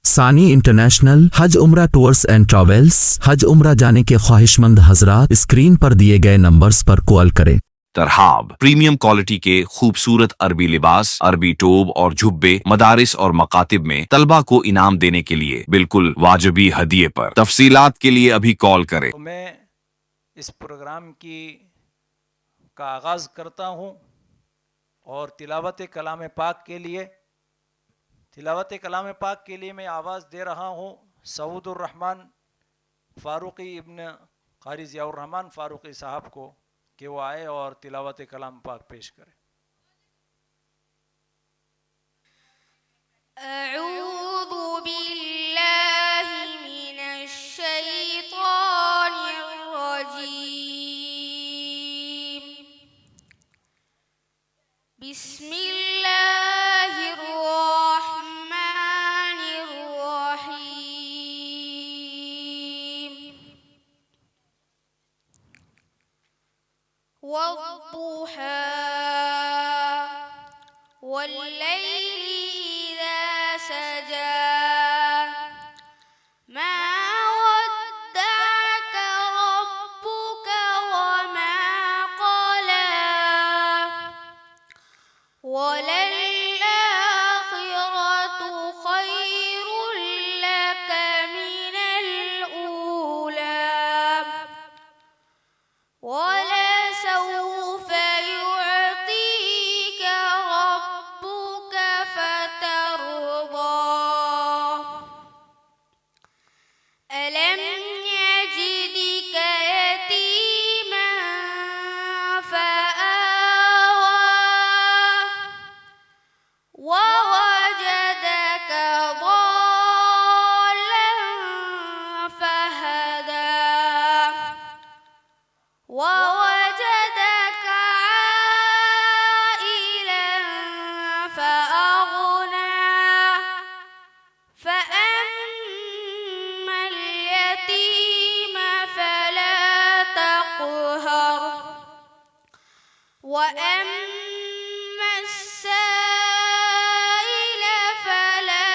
ثانی انٹرنیشنل حج عمرہ tours and travels. حج عمرہ جانے کے خواہش مند حضرات اسکرین پر دیے گئے نمبرز پر کال کریں۔ ترحاب پریمیم کوالٹی کے خوبصورت عربی لباس، عربی ٹوب اور جھبے مدارس اور مکاتب میں طلبہ کو انعام دینے کے لیے بالکل واجبی ہدیے پر۔ تفصیلات کے لیے ابھی کال کریں۔ تو میں اس پروگرام کا آغاز کرتا ہوں اور تلاوت کلام پاک کے لیے میں آواز دے رہا ہوں سعود الرحمن فاروقی ابن قاری ضیاء الرحمن فاروقی صاحب کو کہ وہ آئے اور تلاوت کلام پاک پیش کرے۔ اعوذ باللہ من الشیطان الرجیم، بسم اللہ الرحمن الرحیم۔ والضحى والليل إذا سجى ما ودعك ربك وما قلى وللآخرة خير لك من الأولى ولسوف يعطيك ربك فترضى ألم يجدك يتيما فآوى ووجدك ضالا فهدى ووجدك عائلا فأغنى فأما اليتيم فلا تقهر وأما السائل فلا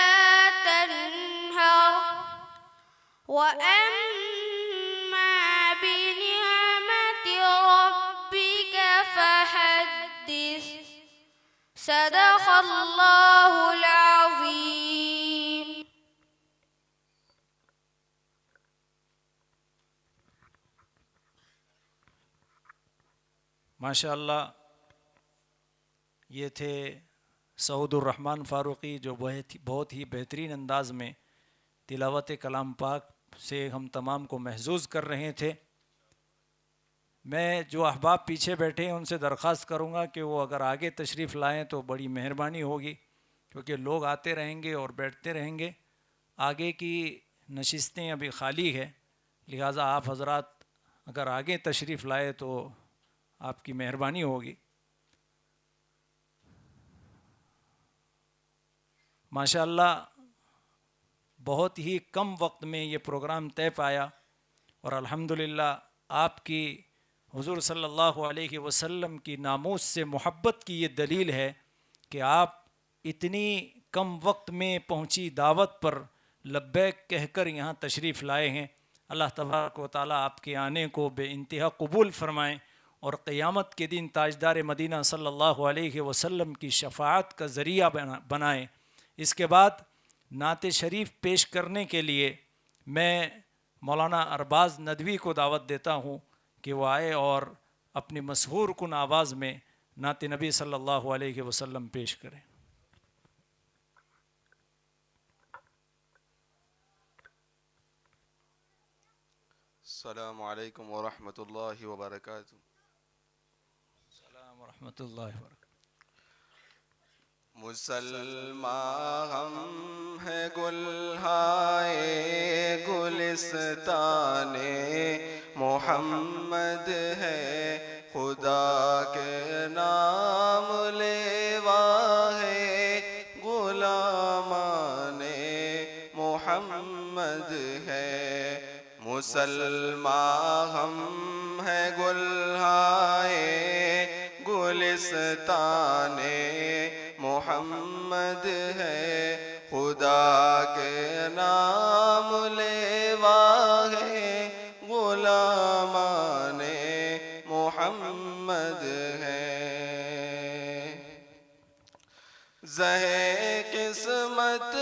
تنهر وأما بنعمة ربك فحدث صدق اللہ العظیم۔ ماشاء اللہ، یہ تھے سعود الرحمن فاروقی جو بہت ہی بہترین انداز میں تلاوت کلام پاک سے ہم تمام کو محظوظ کر رہے تھے۔ میں جو احباب پیچھے بیٹھے ہیں ان سے درخواست کروں گا کہ وہ اگر آگے تشریف لائیں تو بڑی مہربانی ہوگی، کیونکہ لوگ آتے رہیں گے اور بیٹھتے رہیں گے۔ آگے کی نشستیں ابھی خالی ہے، لہٰذا آپ حضرات اگر آگے تشریف لائے تو آپ کی مہربانی ہوگی۔ ماشاءاللہ بہت ہی کم وقت میں یہ پروگرام طے پایا، اور الحمدللہ آپ کی حضور صلی اللہ علیہ وسلم کی ناموس سے محبت کی یہ دلیل ہے کہ آپ اتنی کم وقت میں پہنچی دعوت پر لبیک کہہ کر یہاں تشریف لائے ہیں۔ اللہ تبارک و تعالیٰ آپ کے آنے کو بے انتہا قبول فرمائیں اور قیامت کے دن تاجدار مدینہ صلی اللہ علیہ وسلم کی شفاعت کا ذریعہ بنائیں۔ اس کے بعد نعت شریف پیش کرنے کے لیے میں مولانا ارباز ندوی کو دعوت دیتا ہوں کہ وہ آئے اور اپنی مسحور کن آواز میں نعت نبی صلی اللہ علیہ وسلم پیش کریں۔ السلام علیکم ورحمۃ اللہ وبرکاتہ۔ السلام ورحمۃ اللہ وبرکاتہ۔ مسلمان ہم ہے گلہائے گلستان محمد ہے، خدا کے نام لیوا ہے غلامان محمد ہے۔ مسلمان ہم ہے گلہائے گلستان محمد ہے، خدا کے نام لیوا ہے غلامان محمد ہے زہے قسمت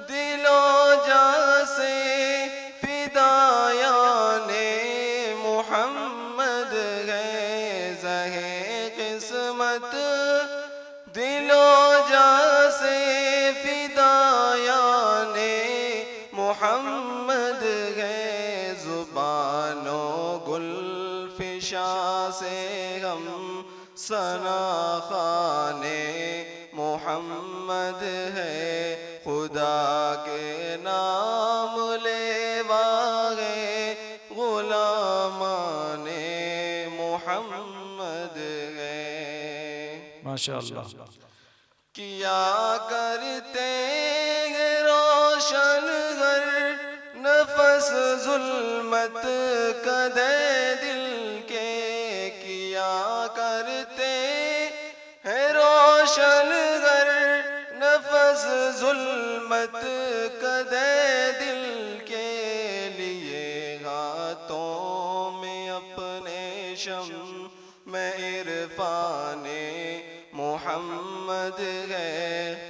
دل و جاں سے فدایان محمد ہے زہے قسمت دل و جاں سے فدایان محمد ہے زبان و گل فشاں سے ہم ثنا خوان محمد ہے خدا کے نام لیوا ہے غلامان محمد ہے ماشاءاللہ. کیا کرتے ہیں روشن ہر نفس ظلمت کدے دل کے کیا کرتے ہیں روشن ہر نفس ظلمت کدے دل کے لیے ہاتھوں میں اپنے شم میں عرفان محمد ہے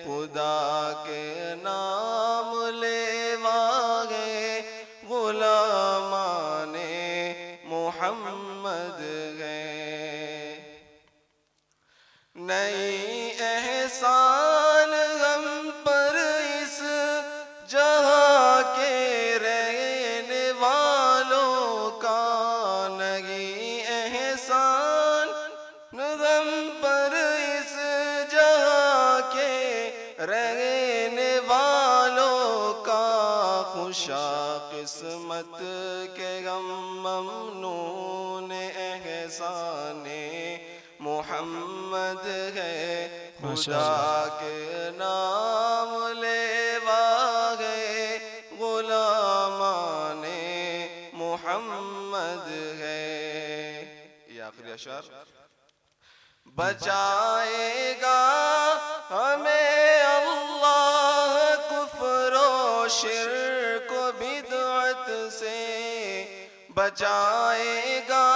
خدا کے نام لیوا ہے غلامان محمد ہے نئی احسان ہم پر اس جہاں کے رہنے والوں کا نئی احسان ہم پر اس جہاں کے رہنے والوں کا خوشا قسمت کے غم ممنون احسان محمد ہے خدا کے نام لیوا ہے غلامان محمد ہے یہ آخری اشعار بچائے گا ہمیں اللہ کفر و شرک و بدعت سے بچائے گا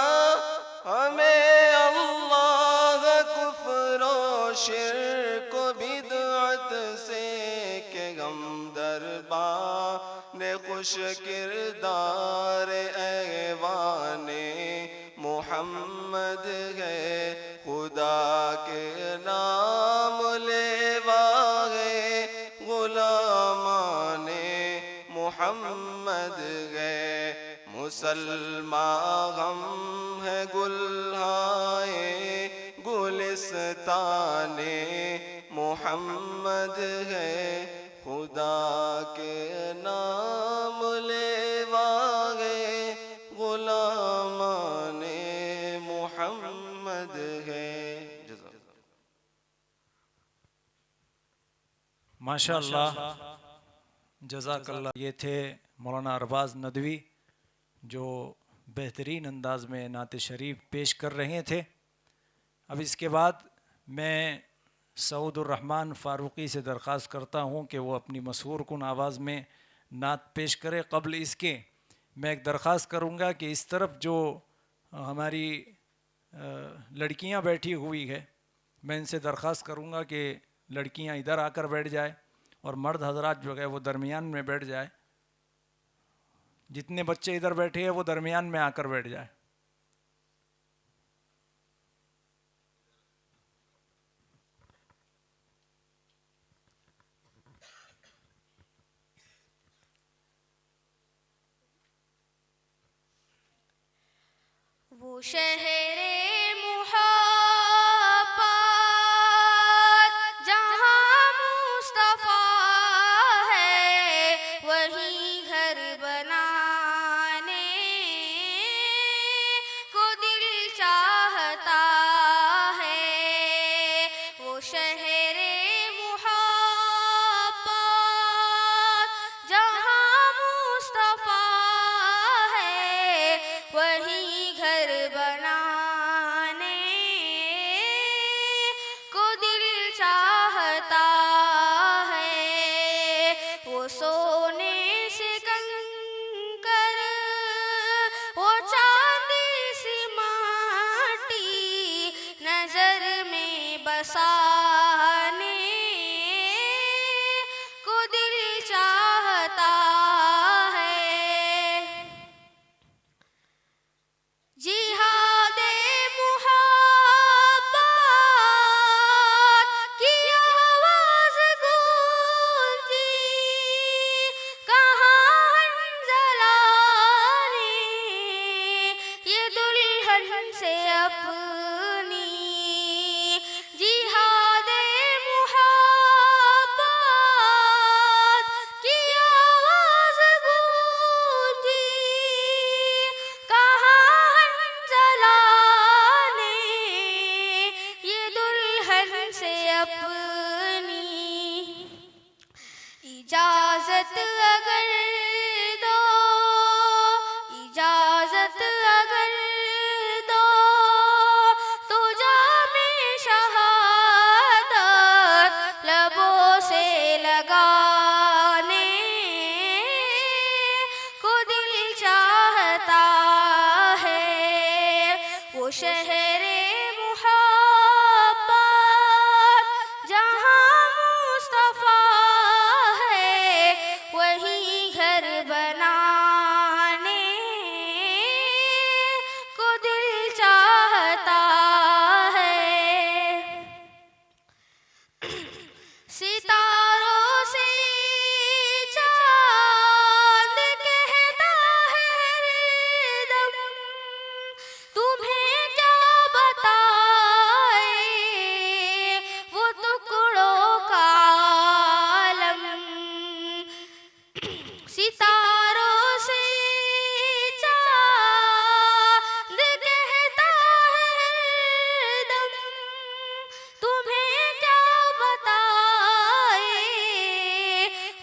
ہمیں اللہ کفر و شرک و بدعت سے کہ غم دربان خوش کردار ایوان محمد ہے خدا کے نام لیوا ہے غلامان محمد ہے مسلمان غم ہے گلہائے گلستان محمد ہے خدا کے نام لیوا ہے غلامان محمد ہے ماشاءاللہ جزاک اللہ. یہ تھے مولانا ارباز ندوی جو بہترین انداز میں نعت شریف پیش کر رہے تھے. اب اس کے بعد میں سعود الرحمن فاروقی سے درخواست کرتا ہوں کہ وہ اپنی مسحور کن آواز میں نعت پیش کرے. قبل اس کے میں ایک درخواست کروں گا کہ اس طرف جو ہماری لڑکیاں بیٹھی ہوئی ہے میں ان سے درخواست کروں گا کہ لڑکیاں ادھر آ کر بیٹھ جائے اور مرد حضرات جو ہے وہ درمیان میں بیٹھ جائے. جتنے بچے ادھر بیٹھے ہیں وہ درمیان میں آ کر بیٹھ جائے. وہ شہر محبت جہاں مصطفیٰ ہے وہی گھر بنانے کو دل چاہتا ہے. وہ شہر محبت جہاں مصطفیٰ ہے وہی گھر بنانے کو دل چاہتا ہے. وہ سو بسانے کو دل چاہتا ہے، جہاد محبت کی آواز گونجی، کہاں حنظلہ نے یہ دلہن سے اپنی، جہاد محبت کی آواز گونجی، کہاں حنظلہ نے یہ دلہن سے اپنی، اجازت اگر دو، اجازت اگر دو تو جام شہادت لبوں سے لگانے کو دل چاہتا ہے، وہ شہر محبت جہاں مصطفیٰ ہے، وہی گھر بنانے کو دل چاہتا ہے، ستاروں سے چاند کہتا ہے ہر دم، تمہیں کیا بتائے وہ ٹکڑوں کا عالم، ستاروں سے چاند کہتا ہے ہر دم، تمہیں کیا بتائے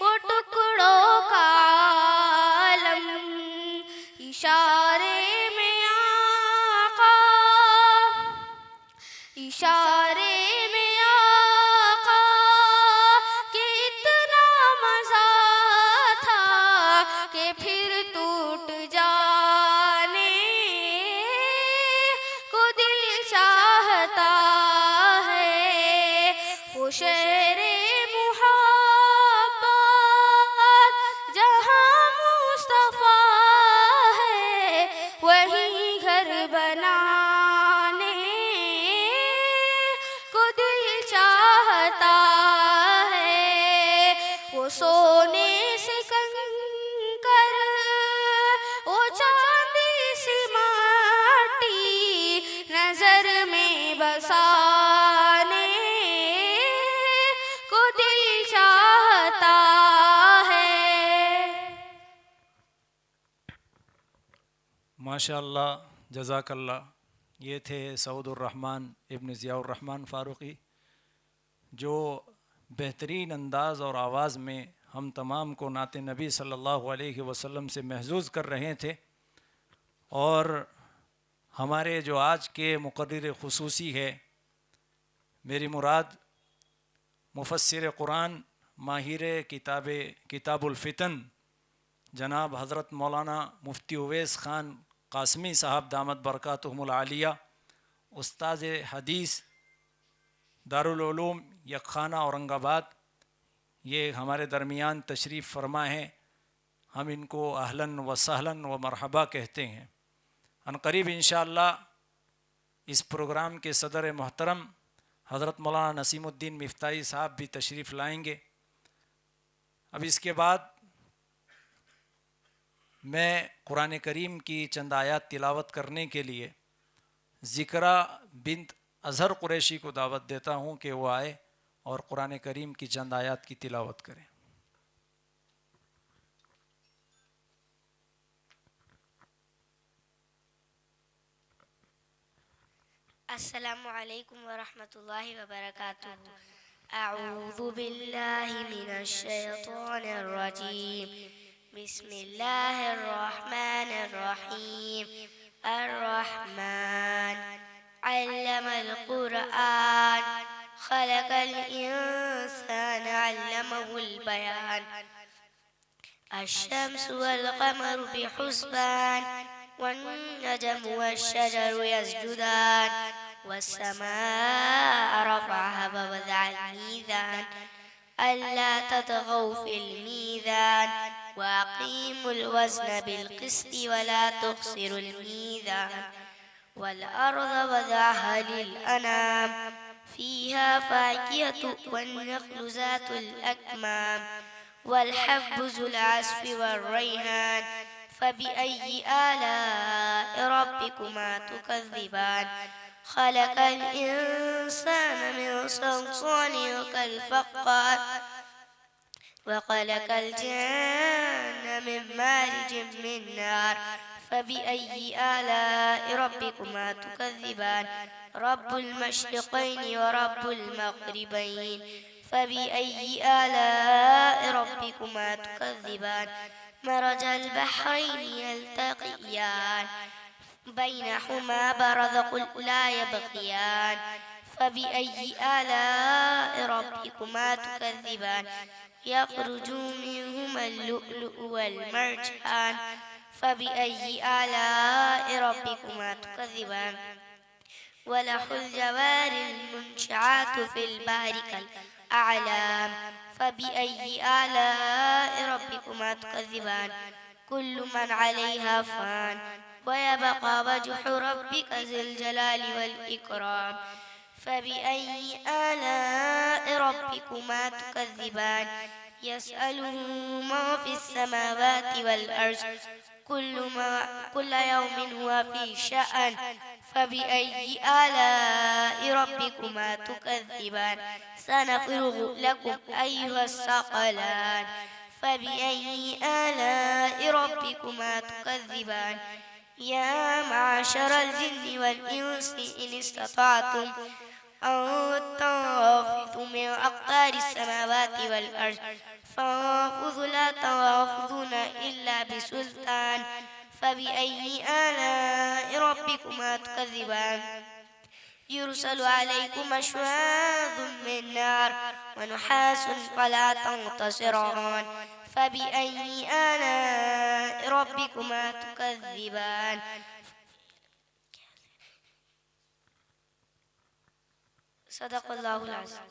وہ ٹکڑوں کا عالم، اشارے میں آقا، اشارے میں آقا کہ اتنا مزہ تھا کہ پھر ٹوٹ جانے کو دل چاہتا ہے، وہ شہر محبت جہاں مصطفیٰ ہے، وہی گھر بنانے کو دل چاہتا ہے، وہ سونے سے کنکر، وہ چاندی سی مٹی نظر میں بسانے کو دل چاہتا ہے۔ ماشاء اللہ، جزاک اللہ۔ یہ تھے سعود الرحمن ابن ضیاء الرحمن فاروقی، جو بہترین انداز اور آواز میں ہم تمام کو نعت نبی صلی اللہ علیہ وسلم سے محظوظ کر رہے تھے، اور ہمارے جو آج کے مقرر خصوصی ہے، میری مراد مفسر قرآن ماہر کتاب الفتن جناب حضرت مولانا مفتی اویس خان قاسمی صاحب دامت برکاتہم العالیہ، استاذ حدیث دارالعلوم یکخانہ اورنگ آباد، یہ ہمارے درمیان تشریف فرما ہیں۔ ہم ان کو اہلاً و سہلاً و مرحبا کہتے ہیں۔ ان قریب انشاءاللہ اس پروگرام کے صدر محترم حضرت مولانا نسیم الدین مفتاحی صاحب بھی تشریف لائیں گے۔ اب اس کے بعد میں قرآن کریم کی چند آیات تلاوت کرنے کے لیے ذکرہ بنت اظہر قریشی کو دعوت دیتا ہوں کہ وہ آئے اور قرآن کریم کی چند آیات کی تلاوت کریں۔ السلام علیکم ورحمۃ اللہ وبرکاتہ۔ اعوذ باللہ من الشیطان الرجیم، بسم اللہ الرحمن الرحیم۔ الرحمن علم القرآن، خلق الانسان علمه البیان۔ الشمس والقمر بحسبان، والنجم والشجر يسجدان، والسماء رفعها ووضع الميزان ألا تطغوا في الميزان وأقيموا الوزن بالقسط ولا تخسروا الميزان والأرض وضعها للأنام فيها فاكهة والنخل ذات الأكمام والحب ذو العصف والريحان فبأي آلاء ربكما تكذبان خلق الإنسان من صلصال كالفخار وخلق الجن من مارج من نار فبأي آلاء ربكما تكذبان رب المشرقين ورب المغربين فبأي آلاء ربكما تكذبان مرج البحرين يلتقيان بينهما برزخ لا يبغيان فبأي آلاء ربكما تكذبان يخرج منهما اللؤلؤ والمرجان فبأي آلاء ربكما تكذبان وله الجوار المنشآت في البحر كالأعلام فبأي آلاء ربكما تكذبان كل من عليها فان ويبقى وجه ربك ذي الجلال والإكرام فبأي آلاء ربكما تكذبان يسأله ما في السماوات والأرض كل يوم هو في شأن فبأي آلاء ربكما تكذبان سنفرغ لكم أيها الثقلان فبأي آلاء ربكما تكذبان يا معشر الجن والإنس إن استطعتم أن تنفذوا من أقطار السماوات والأرض فانفذوا لا تنفذون إلا بسلطان فبأي آلاء ربكما تكذبان يرسل عليكم أشواظ من نار ونحاس فلا تنتصران فبأي آلاء ربكما تكذبان صدق اللہ العظیم.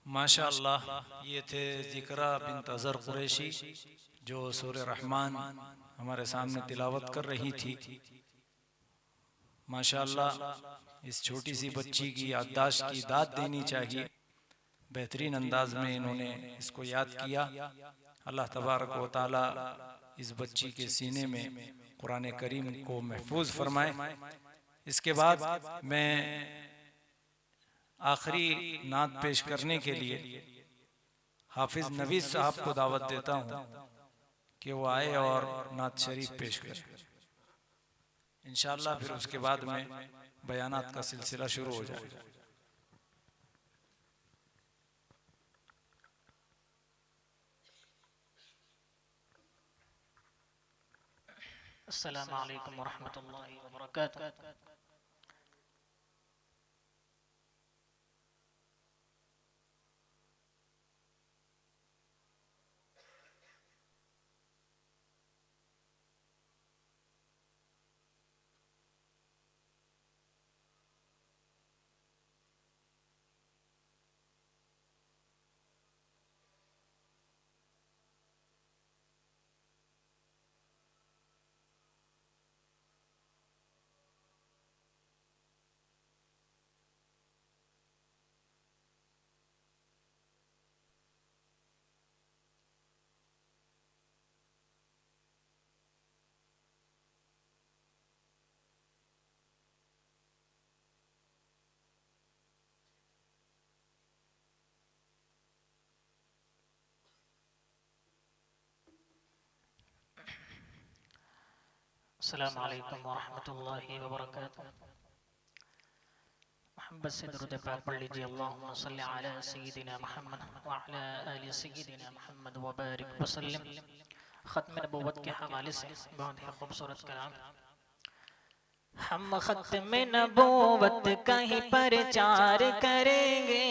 ماشاء اللہ، یہ تھے ذکرہ بنت ازر قریشی جو سورہ رحمان ہمارے سامنے تلاوت کر رہی تھی. ماشاء اللہ، اس چھوٹی سی بچی کی یادداشت کی داد دینی چاہیے. بہترین انداز میں انہوں نے اس کو یاد کیا. اللہ تبارک و تعالی اس بچی کے سینے میں قرآن کریم کو محفوظ فرمائے. اس کے بعد میں آخری نعت پیش کرنے کے لیے حافظ نوید صاحب کو دعوت دیتا ہوں کہ وہ آئے اور نعت شریف پیش کریں. انشاءاللہ پھر اس کے بعد میں بیانات کا سلسلہ شروع ہو جائے گا. السلام علیکم ورحمۃ اللہ وبرکاتہ. السلام علیکم ورحمۃ اللہ وبرکاتہ. محبت سے درود پاک پڑھ لیجیے. اللہم صلی علی سیدنا محمد وعلی آل سیدنا محمد وبارک وسلم. ختم نبوت کے حوالے سے بہت ہی خوبصورت کلام. ہم ختم نبوت کا ہی پرچار کریں گے،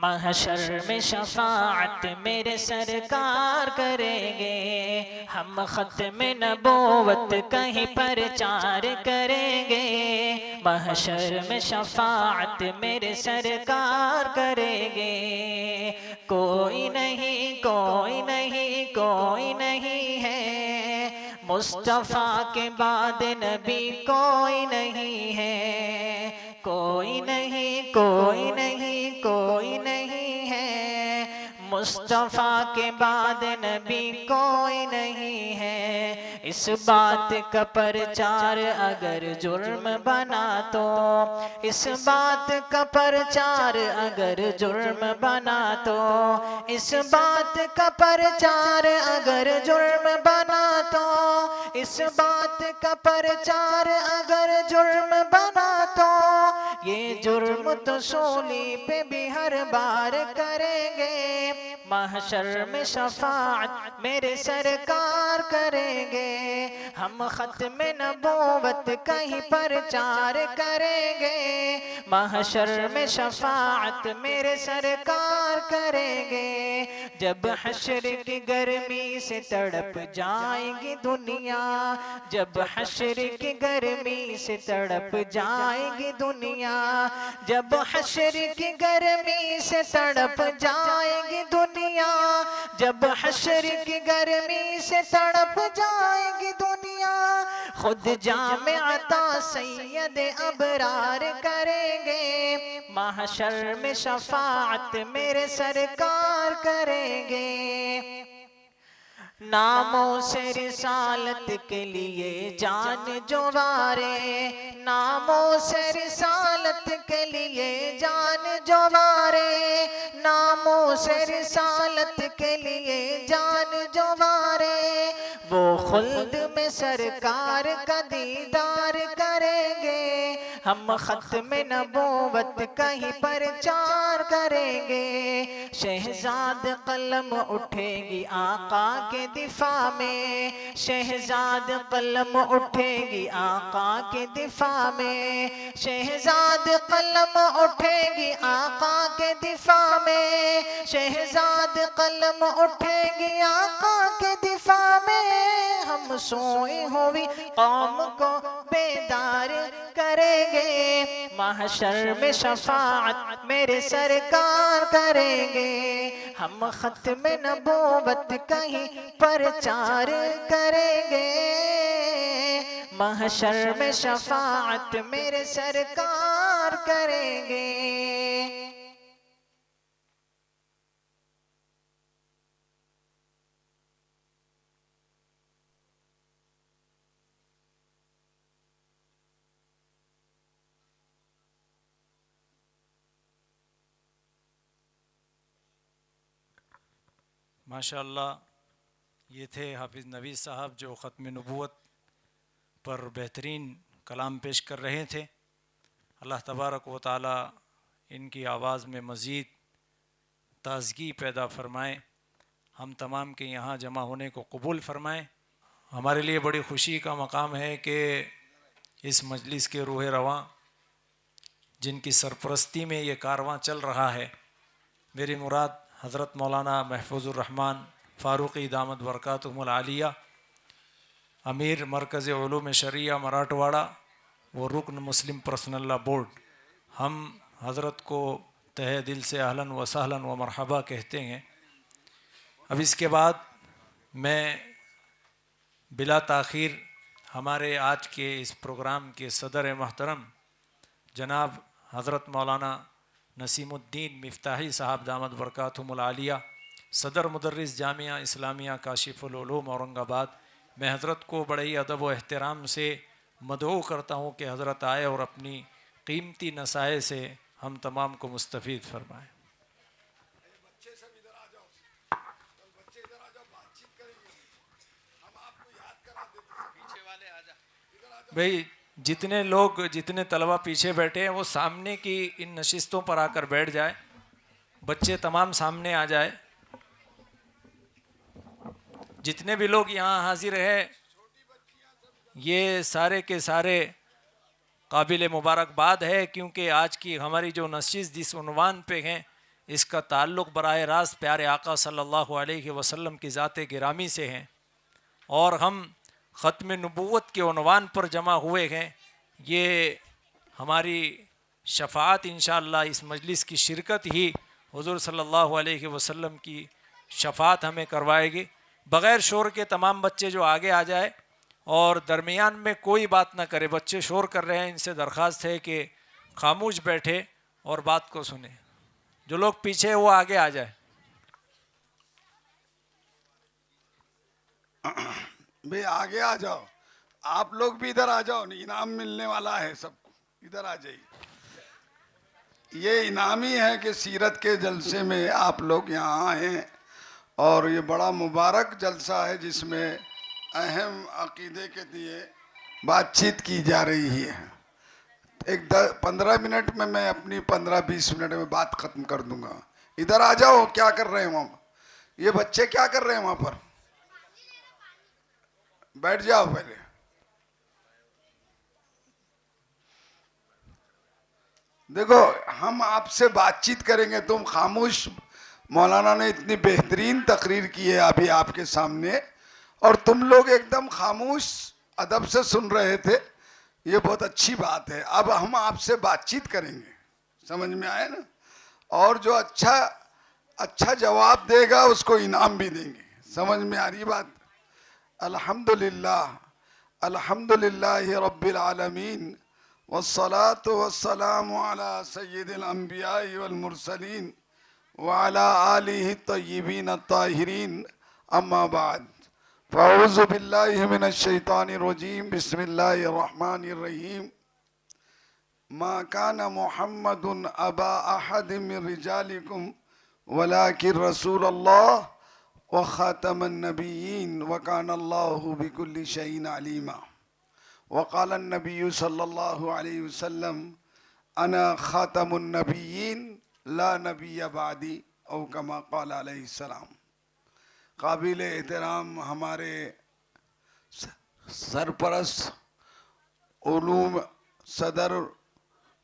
محشر میں شفاعت میرے سرکار کریں گے، ہم ختم نبوت کہیں پرچار کریں گے، محشر میں شفاعت میرے سرکار کریں گے، کوئی نہیں کوئی نہیں کوئی نہیں ہے، مصطفیٰ کے بعد نبی کوئی نہیں ہے، کوئی نہیں کوئی نہیں کوئی نہیں ہے، مصطفیٰ کے بعد نبی کوئی نہیں ہے، اس بات کا پرچار اگر جرم بنا تو، اس بات کا پرچار اگر جرم بنا تو، اس بات کا پرچار اگر جرم بنا تو، اس بات کا پرچار اگر جرم بنا تو، یہ جرم تو سولی پہ بھی ہر بار کریں گے، محشر میں شفاعت میرے سرکار کریں گے، ہم ختم نبوت کہیں پرچار کریں گے، محشر میں شفاعت میرے سرکار کریں گے، جب حشر کی گرمی سے تڑپ جائیں گی دنیا، جب حشر کی گرمی سے تڑپ جائیں گی دنیا، جب حشر کی گرمی سے تڑپ جائیں گی دنیا، جب حشر کی گرمی سے تڑپ جائیں گی دنیا، خود جامع عطا سید ابرار کریں گے، محشر میں شفاعت میرے سرکار کریں گے، ناموں سے رسالت کے لیے جان جو وارے، ناموں سے رسالت کے لیے جان جو وارے، ناموں سے رسالت کے لیے جان جو وارے، وہ خلد میں سرکار کا دیدار کریں گے، ہم ختم نبوت کہیں پرچار کریں گے، شہزاد قلم اٹھے گی آقا کے دفاع میں، شہزاد قلم اٹھے گی آقا کے دفاع میں، شہزاد قلم اٹھے گی آقا کے دفاع میں، شہزاد قلم اٹھے گی آقا کے دفاع میں، ہم سوئی ہوئی قوم کو بیدار کریں گے، محشر میں شفاعت میرے سرکار کریں گے، ہم ختم نبوت کہیں پرچار کریں گے، محشر میں شفاعت میرے سرکار کریں گے۔ ماشاءاللہ یہ تھے حافظ نوید صاحب جو ختم نبوت پر بہترین کلام پیش کر رہے تھے، اللہ تبارک و تعالی ان کی آواز میں مزید تازگی پیدا فرمائے، ہم تمام کے یہاں جمع ہونے کو قبول فرمائیں۔ ہمارے لیے بڑی خوشی کا مقام ہے کہ اس مجلس کے روح رواں جن کی سرپرستی میں یہ کارواں چل رہا ہے، میری مراد حضرت مولانا محفوظ الرحمن فاروقی دامت برکاتہم العالیہ، امیر مرکز علوم شرعیہ مراٹھواڑہ و رکن مسلم پرسنل لا بورڈ، ہم حضرت کو تہہ دل سے اہلاً و سہلاً و مرحبا کہتے ہیں۔ اب اس کے بعد میں بلا تاخیر ہمارے آج کے اس پروگرام کے صدر محترم جناب حضرت مولانا نسیم الدین مفتاحی صاحب دامت برکاتہم العالیہ، صدر مدرس جامعہ اسلامیہ کاشف العلوم اورنگ آباد، میں حضرت کو بڑے ہی ادب و احترام سے مدعو کرتا ہوں کہ حضرت آئے اور اپنی قیمتی نصائح سے ہم تمام کو مستفید فرمائیں۔ بھئی جتنے طلبہ پیچھے بیٹھے ہیں وہ سامنے کی ان نشستوں پر آ کر بیٹھ جائے، بچے تمام سامنے آ جائے، جتنے بھی لوگ یہاں حاضر ہیں یہ سارے کے سارے قابل مبارکباد ہے، کیونکہ آج کی ہماری جو نشست جس عنوان پہ ہیں اس کا تعلق براہ راست پیارے آقا صلی اللہ علیہ وسلم کی ذات گرامی سے ہیں، اور ہم ختم نبوت کے عنوان پر جمع ہوئے ہیں. یہ ہماری شفاعت انشاءاللہ اس مجلس کی شرکت ہی حضور صلی اللہ علیہ وسلم کی شفاعت ہمیں کروائے گی. بغیر شور کے تمام بچے جو آگے آ جائے اور درمیان میں کوئی بات نہ کرے. بچے شور کر رہے ہیں، ان سے درخواست ہے کہ خاموش بیٹھے اور بات کو سنیں. جو لوگ پیچھے ہیں وہ آگے آ جائے. بھئی آگے آ جاؤ، آپ لوگ بھی ادھر آ جاؤ، انعام ملنے والا ہے سب کو، ادھر آ جائیے. یہ انعامی ہے کہ سیرت کے جلسے میں آپ لوگ یہاں آئے ہیں، اور یہ بڑا مبارک جلسہ ہے جس میں اہم عقیدے کے لیے بات چیت کی جا رہی ہے. ایک 15 منٹ میں اپنی 15-20 منٹ میں بات ختم کر دوں گا. ادھر آ جاؤ. کیا کر رہے ہیں وہاں؟ یہ بچے کیا کر رہے ہیں وہاں پر؟ بیٹھ جاؤ پہلے. دیکھو ہم آپ سے بات چیت کریں گے، تم خاموش. مولانا نے اتنی بہترین تقریر کی ہے ابھی آپ کے سامنے، اور تم لوگ ایک دم خاموش ادب سے سن رہے تھے. یہ بہت اچھی بات ہے. اب ہم آپ سے بات چیت کریں گے، سمجھ میں آئے نا؟ اور جو اچھا جواب دے گا اس کو انعام بھی دیں گے. سمجھ میں آ رہی بات؟ الحمدللہ رب العالمین، والصلاة والسلام على سید الانبیاء والمرسلین وعلى آلہ الطیبین الطاہرین. اما بعد، فاعوذ باللہ من الشیطان الرجیم. بسم اللہ الرحمن الرحیم. ما کان محمد ابا احد من رجالکم ولکن رسول اللہ وخاتم النبیین وکان اللہ بکل شیء علیما. وقال النبی صلی اللہ علیہ وسلم انا خاتم النبیین لا نبی بعدی، او کما قال علیہ السلام. قابل احترام ہمارے سرپرست علوم صدر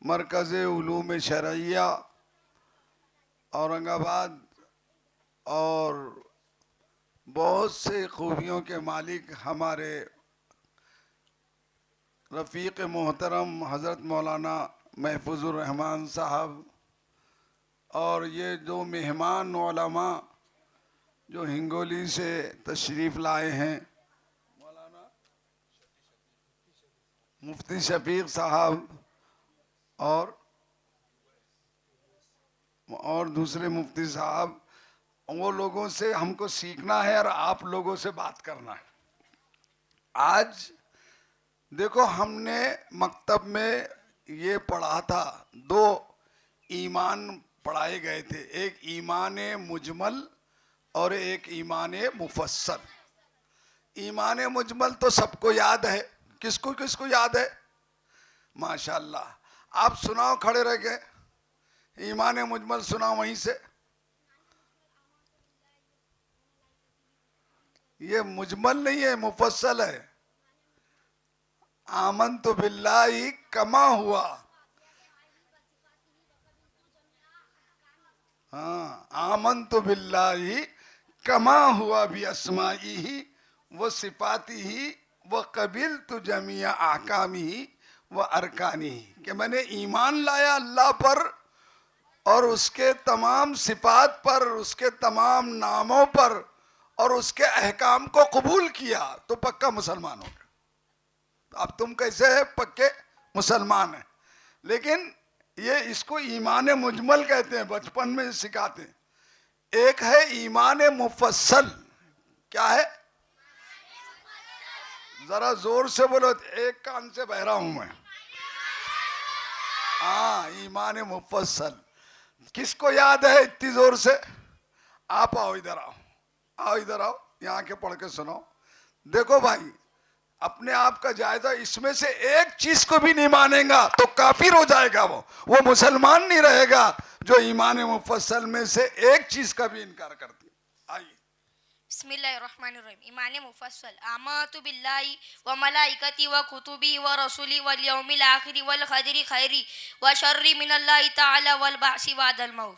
مرکز علوم شرعیہ اورنگ آباد، اور بہت سے خوبیوں کے مالک ہمارے رفیق محترم حضرت مولانا محفوظ الرحمان صاحب، اور یہ جو مہمان علماء جو ہنگولی سے تشریف لائے ہیں، مولانا مفتی شفیق صاحب اور دوسرے مفتی صاحب، وہ لوگوں سے ہم کو سیکھنا ہے اور آپ لوگوں سے بات کرنا ہے. آج دیکھو ہم نے مکتب میں یہ پڑھا تھا، 2 ایمان پڑھائے گئے تھے، ایک ایمان مجمل اور ایک ایمان مفصل. ایمان مجمل تو سب کو یاد ہے. کس کو یاد ہے؟ ماشاءاللہ. آپ سناؤ کھڑے رہ کے، ایمان مجمل سناؤ وہیں سے. یہ مجمل نہیں ہے، مفصل ہے. آمنت باللہ کما ہوا. آمنت باللہ کما ہوا باسمائہ و صفاتہ و قبلت جمیع احکامہ و ارکانہ. کہ میں نے ایمان لایا اللہ پر اور اس کے تمام صفات پر، اس کے تمام ناموں پر، اور اس کے احکام کو قبول کیا تو پکا مسلمان ہو گیا. اب تم کیسے ہیں؟ پکے مسلمان ہیں. لیکن یہ اس کو ایمان مجمل کہتے ہیں، بچپن میں سکھاتے ہیں. ایک ہے ایمان مفصل. کیا ہے؟ ذرا زور سے بولو، ایک کان سے بہرا ہوں میں. ایمان مفصل کس کو یاد ہے اتنی زور سے؟ آپ آؤ ادھر، ادھر آؤ، یہاں کے پڑھ کے سنو. دیکھو بھائی، اپنے آپ کا جائزہ، اس میں سے ایک چیز کو بھی نہیں مانیں گا تو کافر ہو جائے گا. وہ مسلمان نہیں رہے گا جو ایمان مفصل میں سے ایک چیز کا بھی انکار کرتی. آئیے. بسم اللہ الرحمن الرحیم. ایمان مفصل. آمنت باللہ و ملائکتی و کتبی و رسولی والیوم الآخر والقدر خیری و شر من اللہ تعالی والبعث بعد الموت.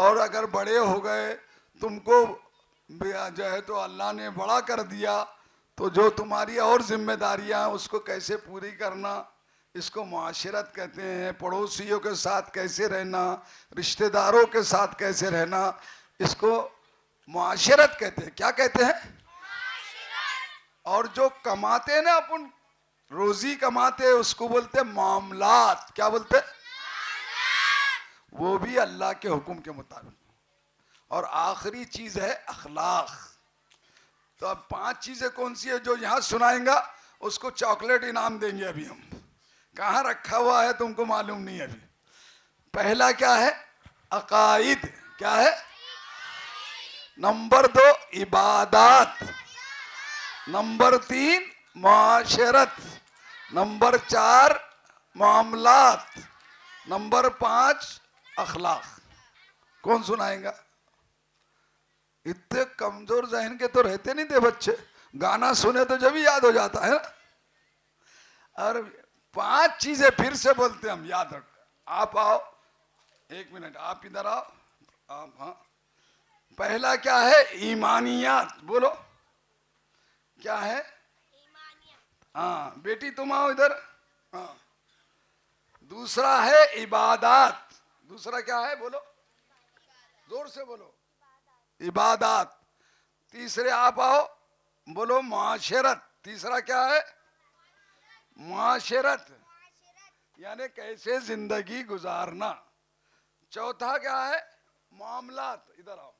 اور اگر بڑے ہو گئے تم کو جو ہے تو اللہ نے بڑا کر دیا تو جو تمہاری اور ذمہ داریاں ہیں اس کو کیسے پوری کرنا، اس کو معاشرت کہتے ہیں. پڑوسیوں کے ساتھ کیسے رہنا، رشتہ داروں کے ساتھ کیسے رہنا، اس کو معاشرت کہتے ہیں. کیا کہتے ہیں؟ اور جو کماتے ہیں نا اپن روزی کماتے ہیں اس کو بولتے ہیں معاملات. کیا بولتے ہیں؟ وہ بھی اللہ کے حکم کے مطابق. اور آخری چیز ہے اخلاق. تو اب 5 چیزیں کون سی ہے جو یہاں سنائیں گا اس کو چاکلیٹ انعام دیں گے. ابھی ہم کہاں رکھا ہوا ہے تم کو معلوم نہیں. ابھی پہلا کیا ہے؟ عقائد. کیا ہے؟ نمبر 2 عبادات. نمبر 3 معاشرت. نمبر 4 معاملات. نمبر 5 اخلاق. کون سنائیں گا؟ اتنے کمزور ذہن کے تو رہتے نہیں تھے بچے. گانا سنے تو جب ہی یاد ہو جاتا ہے نا. اور 5 چیزیں پھر سے بولتے ہم یاد رکھ. آپ آؤ 1 منٹ، آپ ادھر آؤ. آپ ہاں. پہلا کیا ہے؟ ایمانیات. بولو کیا ہے؟ ہاں بیٹی تم آؤ ادھر. ہاں. دوسرا ہے عبادات. دوسرا کیا ہے؟ بولو زور سے بولو. عبادات. تیسرے آپ آؤ بولو معاشرت. تیسرا کیا ہے؟ معاشرت یعنی کیسے زندگی گزارنا. چوتھا کیا ہے؟ معاملات. ادھر آؤ.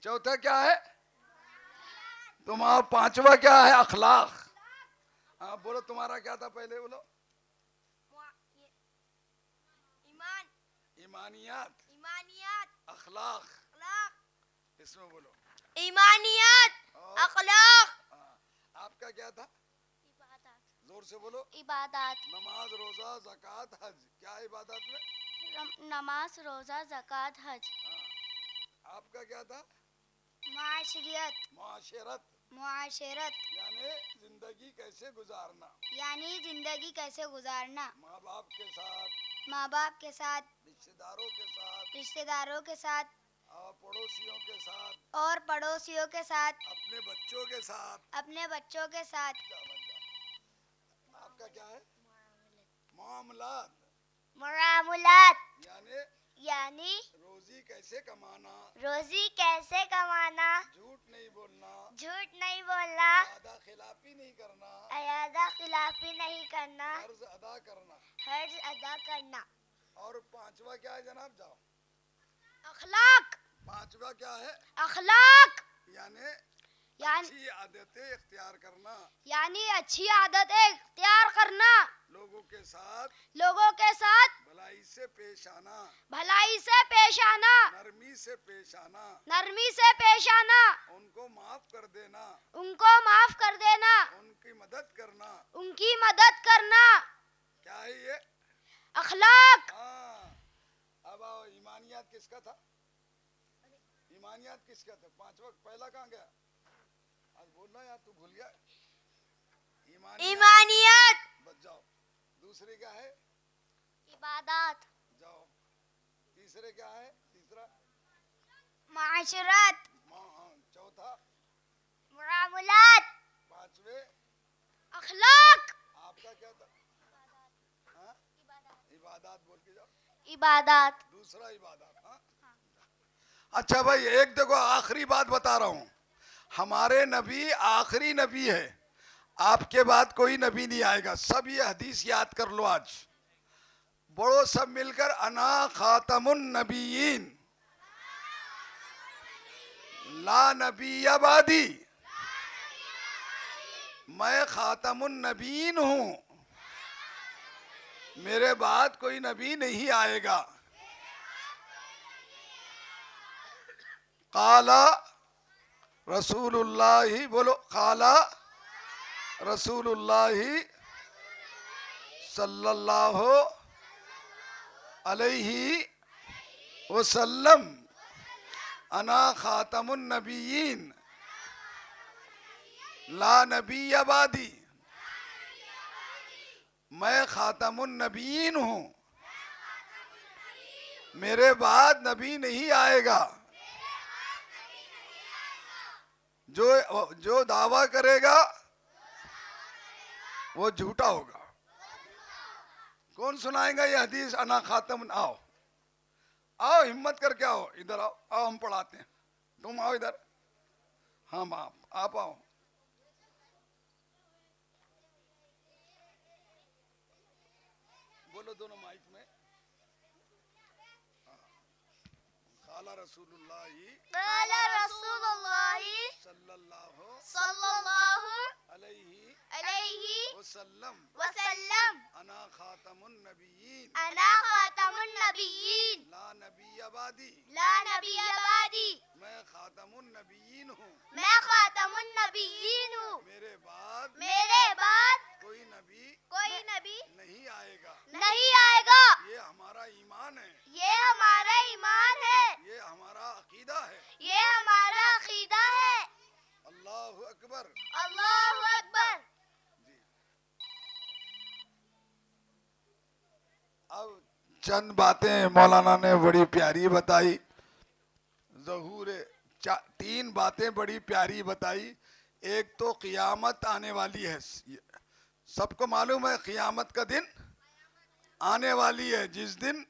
چوتھا کیا ہے؟ تم آؤ. 5واں کیا ہے؟ اخلاق. ہاں بولو تمہارا کیا تھا پہلے؟ بولو. ایمانیات. اخلاق. اس میں بولو. ایمانیات، اخلاق. آپ کا کیا تھا؟ زور سے بولو. عبادات. نماز روزہ زکوٰۃ حج. کیا عبادات میں؟ نماز روزہ زکوٰۃ حج. آپ کا کیا تھا؟ معاشرت. معاشرت یعنی زندگی کیسے گزارنا. زندگی کیسے گزارنا. ماں باپ کے ساتھ، ماں باپ کے ساتھ، رشتہ داروں کے ساتھ، اور پڑوسیوں کے ساتھ، اپنے بچوں کے ساتھ. آپ کا کیا ہے؟ معاملات. معاملات یعنی روزی کیسے کمانا، جھوٹ نہیں بولنا، وعدہ خلافی نہیں کرنا، فرض ادا کرنا. اور 5واں کیا ہے جناب؟ جاؤ. اخلاق. 5واں کیا ہے؟ اخلاق یعنی اچھی عادتیں اختیار کرنا. اچھی عادتیں اختیار کرنا. لوگوں کے ساتھ بھلائی سے پیش آنا، نرمی سے پیش آنا، ان کو معاف کر دینا، ان کی مدد کرنا. کیا ہے یہ؟ اخلاق. ہاں. اب آؤ. ایمانیات کس کا تھا؟ 5واں پہلا کہاں گیا؟ آج بولنا یار، تو بھول گیا. ایمانیات. بچ جاؤ. دوسری کیا ہے؟ عبادات. جاؤ. تیسرے کیا ہے؟ تیسرا معاشرت. چوتھا معاملات. 5ویں اخلاق. آپ کا کیا تھا؟ عبادات. بول کے جاؤ. عبادات. دوسرا عبادات. اچھا بھائی ایک دیکھو آخری بات بتا رہا ہوں. ہمارے نبی آخری نبی ہے. آپ کے بعد کوئی نبی نہیں آئے گا. سب یہ حدیث یاد کر لو. آج بڑو سب مل کر انا خاتم النبیین لا نبی بعدی. میں خاتم النبیین ہوں، میرے بعد کوئی نبی نہیں آئے گا. قال رسول اللہ. بولو قال رسول اللہ صلی اللہ علیہ وسلم انا خاتم النبیین لا نبی بعدی. میں خاتم النبیین ہوں، میرے بعد نبی نہیں آئے گا. جو دعویٰ کرے گا وہ جھوٹا ہوگا. کون سنائے گا یہ حدیث؟ انا خاتم. آؤ آؤ ہمت کر کے آؤ ادھر آؤ. آؤ ہم پڑھاتے ہیں. تم آؤ ادھر. ہاں آپ آؤ. بولو دونوں مائک میں. قال رسول اللہ قال رسول اللہ صلی اللہ صلی اللہ علیہ علیہ وسلم وسلم انا خاتم النبیین انا خاتم النبیین لا نبی بعدی. لا نبی بعدی. میں خاتم النبیین ہوں. میں خاتم النبیین ہوں. میرے بعد کوئی نبی نہیں آئے گا. نہیں آئے گا. یہ ہمارا ایمان ہے. یہ ہمارا ایمان ہے. یہ ہمارا عقیدہ ہے. یہ ہمارا عقیدہ ہے. اللہ اکبر. اللہ اکبر. جی اب چند باتیں مولانا نے بڑی پیاری بتائی. ظہور 3 باتیں بڑی پیاری بتائی. ایک تو قیامت آنے والی ہے. سب کو معلوم ہے قیامت کا دن آنے والی ہے، جس دن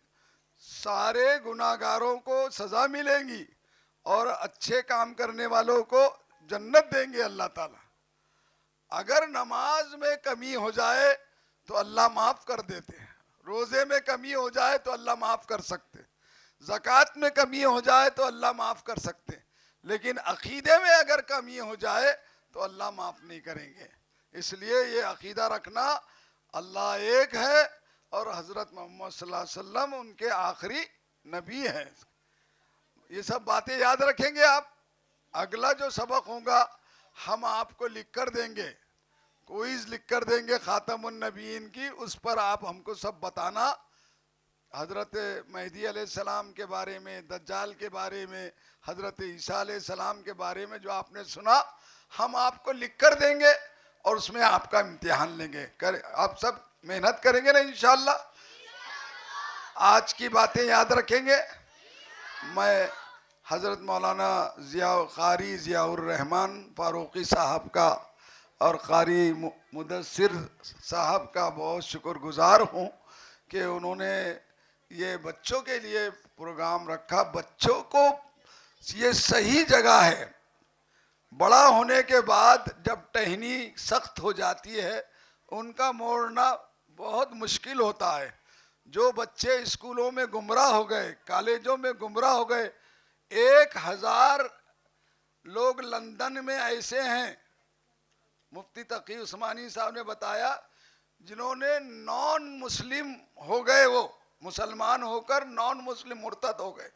سارے گناہگاروں کو سزا ملے گی اور اچھے کام کرنے والوں کو جنت دیں گے اللہ تعالیٰ. اگر نماز میں کمی ہو جائے تو اللہ معاف کر دیتے ہیں. روزے میں کمی ہو جائے تو اللہ معاف کر سکتے. زکوٰۃ میں کمی ہو جائے تو اللہ معاف کر سکتے. لیکن عقیدے میں اگر کمی ہو جائے تو اللہ معاف نہیں کریں گے. اس لیے یہ عقیدہ رکھنا اللہ ایک ہے اور حضرت محمد صلی اللہ علیہ وسلم ان کے آخری نبی ہیں. یہ سب باتیں یاد رکھیں گے آپ. اگلا جو سبق ہوگا ہم آپ کو لکھ کر دیں گے، کوئز لکھ کر دیں گے خاتم النبیین کی. اس پر آپ ہم کو سب بتانا، حضرت مہدی علیہ السلام کے بارے میں، دجال کے بارے میں، حضرت عیسیٰ علیہ السلام کے بارے میں جو آپ نے سنا ہم آپ کو لکھ کر دیں گے اور اس میں آپ کا امتحان لیں گے. آپ سب محنت کریں گے نا انشاءاللہ. آج کی باتیں یاد رکھیں گے. میں حضرت مولانا قاری ضیاء الرحمن فاروقی صاحب کا اور قاری مدثر صاحب کا بہت شکر گزار ہوں کہ انہوں نے یہ بچوں کے لیے پروگرام رکھا. بچوں کو یہ صحیح جگہ ہے. بڑا ہونے کے بعد جب ٹہنی سخت ہو جاتی ہے ان کا موڑنا بہت مشکل ہوتا ہے. جو بچے اسکولوں میں گمراہ ہو گئے، کالجوں میں گمراہ ہو گئے، 1000 لوگ لندن میں ایسے ہیں، مفتی تقی عثمانی صاحب نے بتایا، جنہوں نے نان مسلم ہو گئے، وہ مسلمان ہو کر نان مسلم مرتد ہو گئے،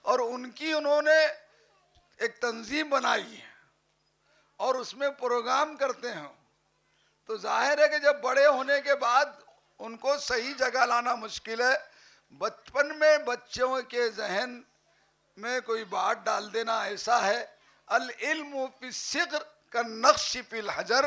اور ان کی انہوں نے ایک تنظیم بنائی ہے اور اس میں پروگرام کرتے ہیں. تو ظاہر ہے کہ جب بڑے ہونے کے بعد ان کو صحیح جگہ لانا مشکل ہے. بچپن میں بچوں کے ذہن میں کوئی بات ڈال دینا ایسا ہے، العلم فی الصغر کالنقش فی الحجر،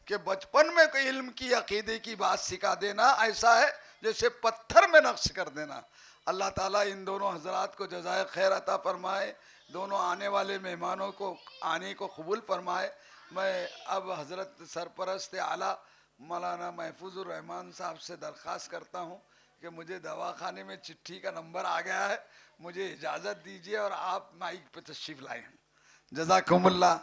کہ بچپن میں کوئی علم کی عقیدے کی بات سکھا دینا ایسا ہے جیسے پتھر میں نقش کر دینا. اللہ تعالیٰ ان دونوں حضرات کو جزائے خیر عطا فرمائے، دونوں آنے والے مہمانوں کو آنے کو قبول فرمائے. میں اب حضرت سرپرست اعلیٰ مولانا محفوظ الرحمان صاحب سے درخواست کرتا ہوں کہ مجھے دواخانے میں چٹھی کا نمبر آ گیا ہے، مجھے اجازت دیجیے اور آپ مائک پہ تشریف لائیں. جزاکم اللہ.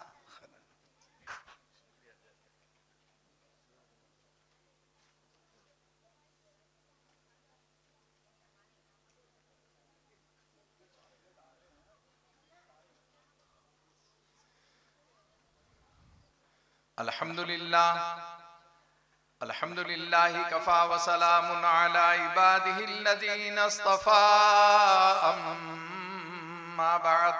الحمد لله كفى وسلام على عباده الذين اصطفى. أما بعد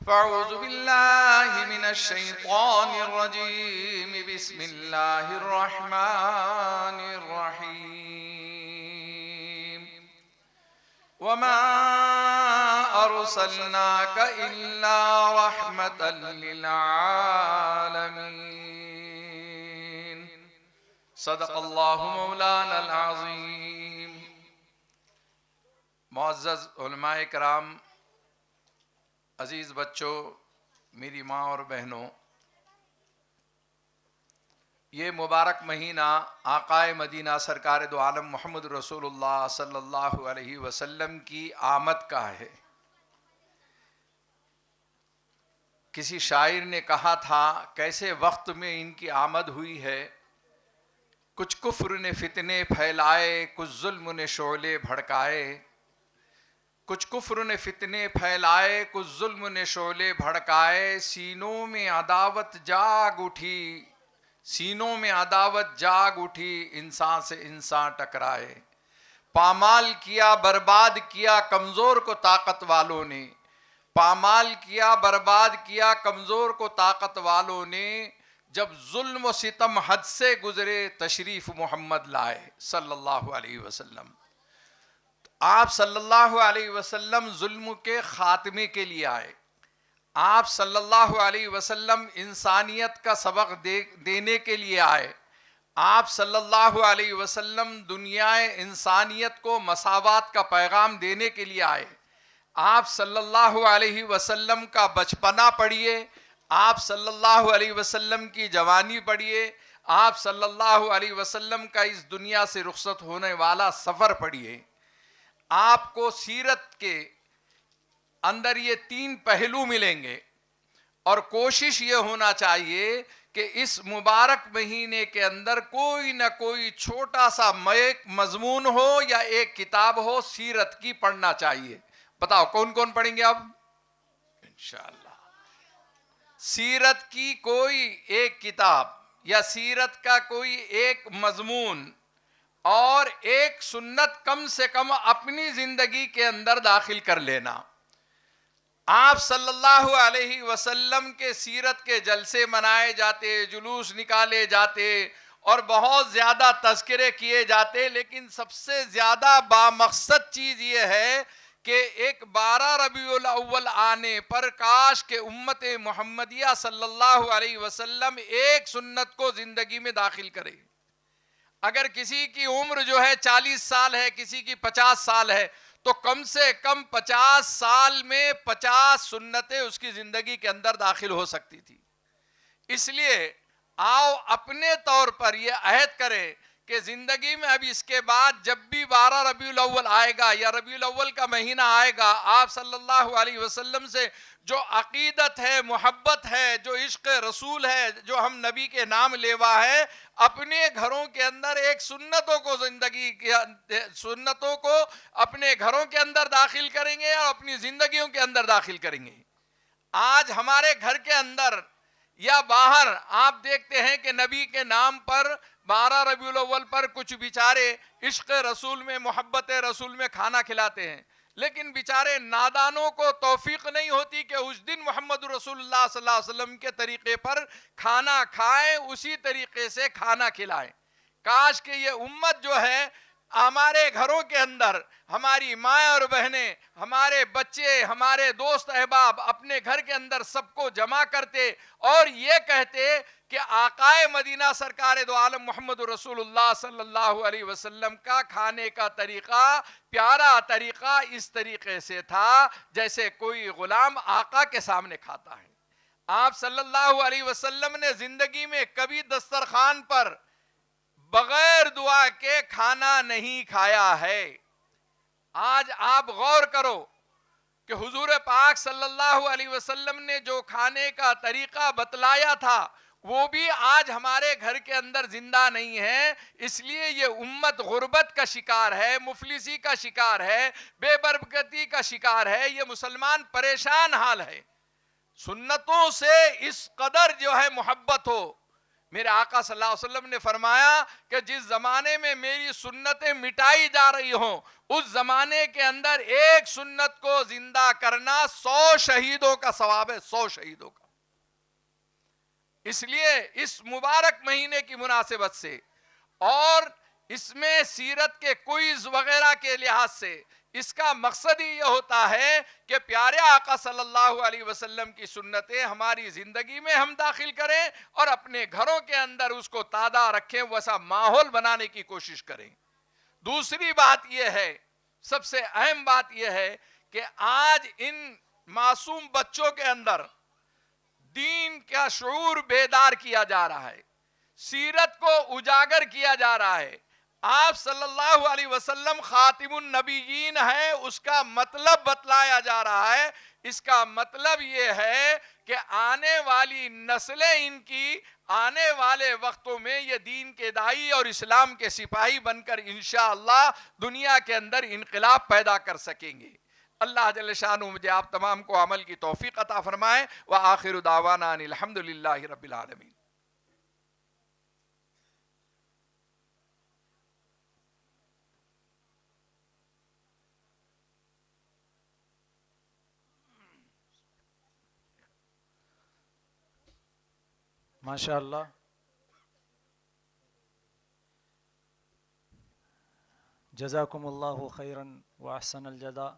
فأعوذ بالله من الشيطان الرجيم. بسم الله الرحمن الرحيم. وما أرسلناك إلا رحمة للعالمين. صدق الله مولانا العظيم. معزز علماء کرام، عزیز بچوں، میری ماں اور بہنوں، یہ مبارک مہینہ آقائے مدینہ سرکار دو عالم محمد رسول اللہ صلی اللہ علیہ وسلم کی آمد کا ہے۔ کسی شاعر نے کہا تھا کیسے وقت میں ان کی آمد ہوئی ہے، کچھ کفر نے فتنے پھیلائے، کچھ ظلم نے شعلے بھڑکائے، کچھ کفر نے فتنے پھیلائے، کچھ ظلم نے شعلے بھڑکائے، سینوں میں عداوت جاگ اٹھی، سینوں میں عداوت جاگ اٹھی، انسان سے انسان ٹکرائے، پامال کیا برباد کیا کمزور کو طاقت والوں نے، پامال کیا برباد کیا کمزور کو طاقت والوں نے، جب ظلم و ستم حد سے گزرے تشریف محمد لائے صلی اللہ علیہ وسلم۔ آپ صلی اللہ علیہ وسلم ظلم کے خاتمے کے لیے آئے، آپ صلی اللہ علیہ وسلم انسانیت کا سبق دینے کے لیے آئے، آپ صلی اللہ علیہ وسلم دنیا انسانیت کو مساوات کا پیغام دینے کے لیے آئے، آپ صلی اللہ علیہ وسلم کا بچپنا پڑھیے، آپ صلی اللہ علیہ وسلم کی جوانی پڑھیے، آپ صلی اللہ علیہ وسلم کا اس دنیا سے رخصت ہونے والا سفر پڑھیے۔ آپ کو سیرت کے اندر یہ تین پہلو ملیں گے، اور کوشش یہ ہونا چاہیے کہ اس مبارک مہینے کے اندر کوئی نہ کوئی چھوٹا سا ایک مضمون ہو یا ایک کتاب ہو سیرت کی پڑھنا چاہیے۔ بتاؤ کون کون پڑھیں گے اب؟ انشاءاللہ سیرت کی کوئی ایک کتاب یا سیرت کا کوئی ایک مضمون اور ایک سنت کم سے کم اپنی زندگی کے اندر داخل کر لینا۔ آپ صلی اللہ علیہ وسلم کے سیرت کے جلسے منائے جاتے، جلوس نکالے جاتے اور بہت زیادہ تذکرے کیے جاتے، لیکن سب سے زیادہ بامقصد چیز یہ ہے کہ ایک 12 ربیع الاول آنے پر کاش کہ امت محمدیہ صلی اللہ علیہ وسلم ایک سنت کو زندگی میں داخل کرے۔ اگر کسی کی عمر جو ہے 40 سال ہے، کسی کی 50 سال ہے، تو کم سے کم 50 سال میں 50 سنتیں اس کی زندگی کے اندر داخل ہو سکتی تھی۔ اس لیے آؤ اپنے طور پر یہ عہد کریں کہ زندگی میں اب اس کے بعد جب بھی 12 ربیع الاول آئے گا یا ربیع الاول کا مہینہ آئے گا، آپ صلی اللہ علیہ وسلم سے جو عقیدت ہے، محبت ہے، جو عشق رسول ہے، جو ہم نبی کے نام لیوا ہے، اپنے گھروں کے اندر ایک سنتوں کو اپنے گھروں کے اندر داخل کریں گے اور اپنی زندگیوں کے اندر داخل کریں گے۔ آج ہمارے گھر کے اندر یا باہر آپ دیکھتے ہیں کہ نبی کے نام پر 12 ربیع الاول پر کچھ بیچارے عشق رسول میں، محبت رسول میں کھانا کھلاتے ہیں، لیکن بیچارے نادانوں کو توفیق نہیں ہوتی کہ اس دن محمد رسول اللہ صلی اللہ علیہ وسلم کے طریقے پر کھانا کھائیں، اسی طریقے سے کھانا کھلائیں۔ کاش کہ یہ امت جو ہے ہمارے گھروں کے اندر ہماری مائیں اور بہنیں، ہمارے بچے، ہمارے دوست احباب اپنے گھر کے اندر سب کو جمع کرتے اور یہ کہتے کہ آقائے مدینہ سرکار دو عالم محمد رسول اللہ صلی اللہ علیہ وسلم کا کھانے کا طریقہ، پیارا طریقہ اس طریقے سے تھا جیسے کوئی غلام آقا کے سامنے کھاتا ہے۔ آپ صلی اللہ علیہ وسلم نے زندگی میں کبھی دسترخوان پر بغیر دعا کے کھانا نہیں کھایا ہے۔ آج آپ غور کرو کہ حضور پاک صلی اللہ علیہ وسلم نے جو کھانے کا طریقہ بتلایا تھا وہ بھی آج ہمارے گھر کے اندر زندہ نہیں ہے۔ اس لیے یہ امت غربت کا شکار ہے، مفلسی کا شکار ہے، بے برکتی کا شکار ہے، یہ مسلمان پریشان حال ہے۔ سنتوں سے اس قدر جو ہے محبت ہو، میرے آقا صلی اللہ علیہ وسلم نے فرمایا کہ جس زمانے میں میری سنتیں مٹائی جا رہی ہوں اس زمانے کے اندر ایک سنت کو زندہ کرنا 100 شہیدوں کا ثواب ہے، 100 شہیدوں کا۔ اس لیے اس مبارک مہینے کی مناسبت سے اور اس میں سیرت کے کوئز وغیرہ کے لحاظ سے اس کا مقصد ہی یہ ہوتا ہے کہ پیارے آقا صلی اللہ علیہ وسلم کی سنتیں ہماری زندگی میں ہم داخل کریں اور اپنے گھروں کے اندر اس کو تازہ رکھیں، ویسا ماحول بنانے کی کوشش کریں۔ دوسری بات یہ ہے سب سے اہم بات یہ ہے کہ آج ان معصوم بچوں کے اندر دین کا شعور بیدار کیا جا رہا ہے، سیرت کو اجاگر کیا جا رہا ہے. آپ صلی اللہ علیہ وسلم خاتم النبیین ہیں، اس کا مطلب بتلایا جا رہا ہے. اس کا مطلب یہ ہے کہ آنے والی نسلیں ان کی آنے والے وقتوں میں یہ دین کے داعی اور اسلام کے سپاہی بن کر انشاءاللہ دنیا کے اندر انقلاب پیدا کر سکیں گے. اللہ جل شانہ مجھے آپ تمام کو عمل کی توفیق عطا فرمائے. وآخر دعوانا ان الحمدللہ رب العالمین. ماشاء اللہ. جزاکم اللہ خیراً و احسن الجزاء.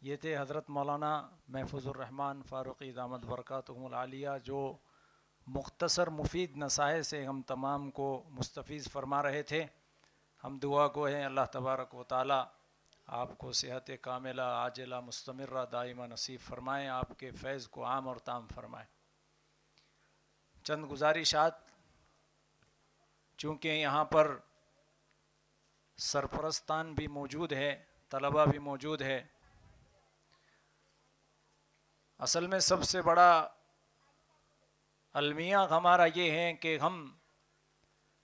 یہ تھے حضرت مولانا محفوظ الرحمن فاروقی دامت برکاتہم العالیہ، جو مختصر مفید نصائح سے ہم تمام کو مستفیض فرما رہے تھے. ہم دعا گو ہیں اللہ تبارک و تعالی آپ کو صحت کاملہ عاجلہ مستمرہ دائمہ نصیب فرمائیں، آپ کے فیض کو عام اور تام فرمائیں. چند گزارشات، چونکہ یہاں پر سرپرستان بھی موجود ہے، طلبہ بھی موجود ہے. اصل میں سب سے بڑا المیہ ہمارا یہ ہے کہ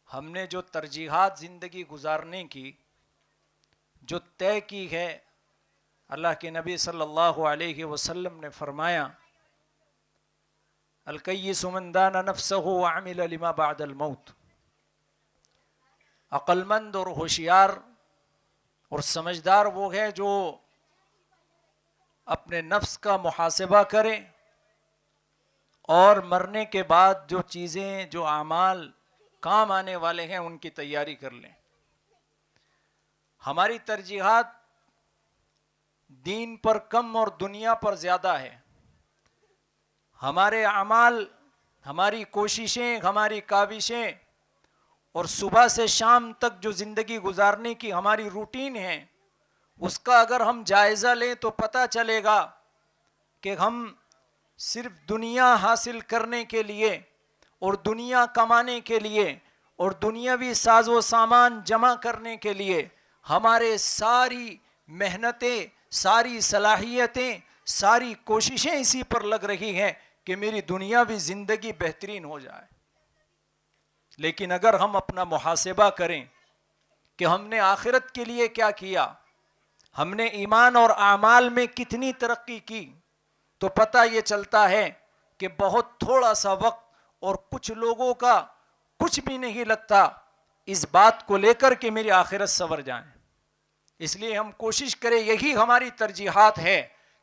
ہم نے جو ترجیحات زندگی گزارنے کی جو طے کی ہے، اللہ کے نبی صلی اللہ علیہ وسلم نے فرمایا الکیس من دان نفسہ وعمل لما بعد الموت. عقل مند اور ہوشیار اور سمجھدار وہ ہے جو اپنے نفس کا محاسبہ کرے اور مرنے کے بعد جو چیزیں جو اعمال کام آنے والے ہیں ان کی تیاری کر لیں. ہماری ترجیحات دین پر کم اور دنیا پر زیادہ ہے. ہمارے اعمال، ہماری کوششیں، ہماری کاوشیں اور صبح سے شام تک جو زندگی گزارنے کی ہماری روٹین ہے، اس کا اگر ہم جائزہ لیں تو پتہ چلے گا کہ ہم صرف دنیا حاصل کرنے کے لیے اور دنیا کمانے کے لیے اور دنیاوی ساز و سامان جمع کرنے کے لیے ہمارے ساری محنتیں، ساری صلاحیتیں، ساری کوششیں اسی پر لگ رہی ہیں کہ میری دنیاوی زندگی بہترین ہو جائے. لیکن اگر ہم اپنا محاسبہ کریں کہ ہم نے آخرت کے لیے کیا کیا، ہم نے ایمان اور اعمال میں کتنی ترقی کی، تو پتہ یہ چلتا ہے کہ بہت تھوڑا سا وقت اور کچھ لوگوں کا کچھ بھی نہیں لگتا اس بات کو لے کر کہ میری آخرت سنور جائیں. اس لیے ہم کوشش کریں، یہی ہماری ترجیحات ہے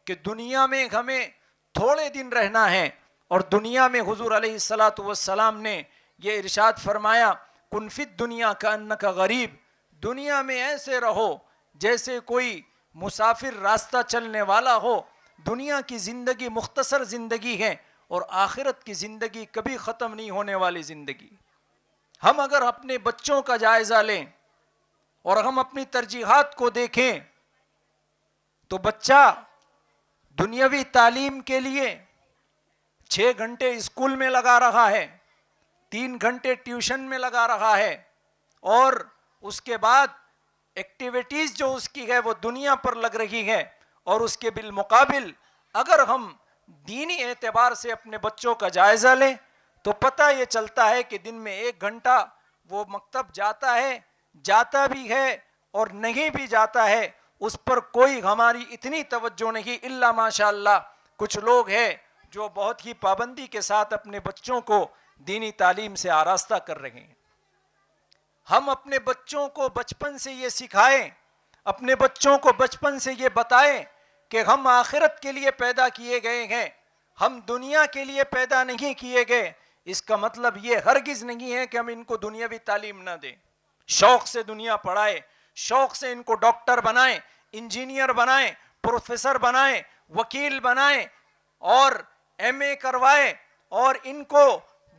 کہ دنیا میں ہمیں تھوڑے دن رہنا ہے. اور دنیا میں حضور علیہ الصلاۃ والسلام نے یہ ارشاد فرمایا کن فی الدنیا کأنک غریب، دنیا میں ایسے رہو جیسے کوئی مسافر راستہ چلنے والا ہو. دنیا کی زندگی مختصر زندگی ہے اور آخرت کی زندگی کبھی ختم نہیں ہونے والی زندگی. ہم اگر اپنے بچوں کا جائزہ لیں اور ہم اپنی ترجیحات کو دیکھیں تو بچہ دنیاوی تعلیم کے لیے 6 گھنٹے اسکول میں لگا رہا ہے، 3 گھنٹے ٹیوشن میں لگا رہا ہے، اور اس کے بعد ایکٹیویٹیز جو اس کی ہے وہ دنیا پر لگ رہی ہے. اور اس کے بالمقابل اگر ہم دینی اعتبار سے اپنے بچوں کا جائزہ لیں تو پتہ یہ چلتا ہے کہ دن میں 1 گھنٹہ وہ مکتب جاتا بھی ہے اور نہیں بھی جاتا ہے، اس پر کوئی ہماری اتنی توجہ نہیں. الا ماشاء اللہ کچھ لوگ ہیں جو بہت ہی پابندی کے ساتھ اپنے بچوں کو دینی تعلیم سے آراستہ کر رہے ہیں. ہم اپنے بچوں کو بچپن سے یہ سکھائیں، اپنے بچوں کو بچپن سے یہ بتائیں کہ ہم آخرت کے لیے پیدا کیے گئے ہیں، ہم دنیا کے لیے پیدا نہیں کیے گئے. اس کا مطلب یہ ہرگز نہیں ہے کہ ہم ان کو دنیاوی تعلیم نہ دیں. شوق سے دنیا پڑھائیں، شوق سے ان کو ڈاکٹر بنائیں، انجینئر بنائیں، پروفیسر بنائیں، وکیل بنائیں اور ایم اے کروائیں اور ان کو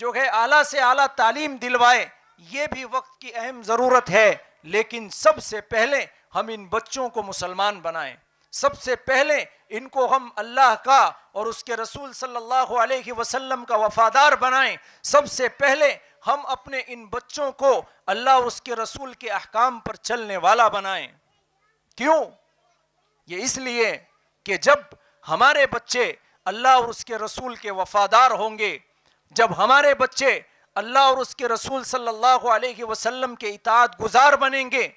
جو ہے اعلیٰ سے اعلیٰ تعلیم دلوائے. یہ بھی وقت کی اہم ضرورت ہے، لیکن سب سے پہلے ہم ان بچوں کو مسلمان بنائیں، سب سے پہلے ان کو ہم اللہ کا اور اس کے رسول صلی اللہ علیہ وسلم کا وفادار بنائیں، سب سے پہلے ہم اپنے ان بچوں کو اللہ اور اس کے رسول کے احکام پر چلنے والا بنائیں۔ کیوں؟ یہ اس لیے کہ جب ہمارے بچے اللہ اور اس کے رسول کے وفادار ہوں گے، جب ہمارے بچے اللہ اور اس کے رسول صلی اللہ علیہ وسلم کے اطاعت گزار بنیں گے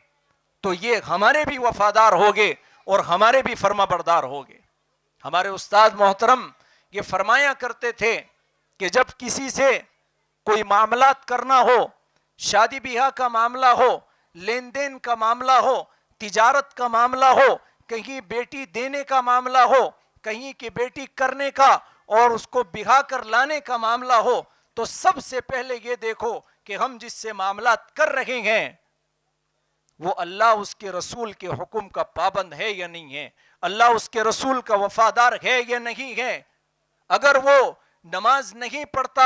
تو یہ ہمارے بھی وفادار ہوگے اور ہمارے بھی فرما بردار ہوگے۔ ہمارے استاد محترم یہ فرمایا کرتے تھے کہ جب کسی سے کوئی معاملات کرنا ہو، شادی بیاہ کا معاملہ ہو، لین دین کا معاملہ ہو، تجارت کا معاملہ ہو، کہیں بیٹی دینے کا معاملہ ہو، کہیں کی بیٹی کرنے کا اور اس کو بہا کر لانے کا معاملہ ہو، تو سب سے پہلے یہ دیکھو کہ ہم جس سے معاملات کر رہے ہیں وہ اللہ اس کے رسول کے حکم کا پابند ہے یا نہیں ہے، اللہ اس کے رسول کا وفادار ہے یا نہیں ہے۔ اگر وہ نماز نہیں پڑھتا،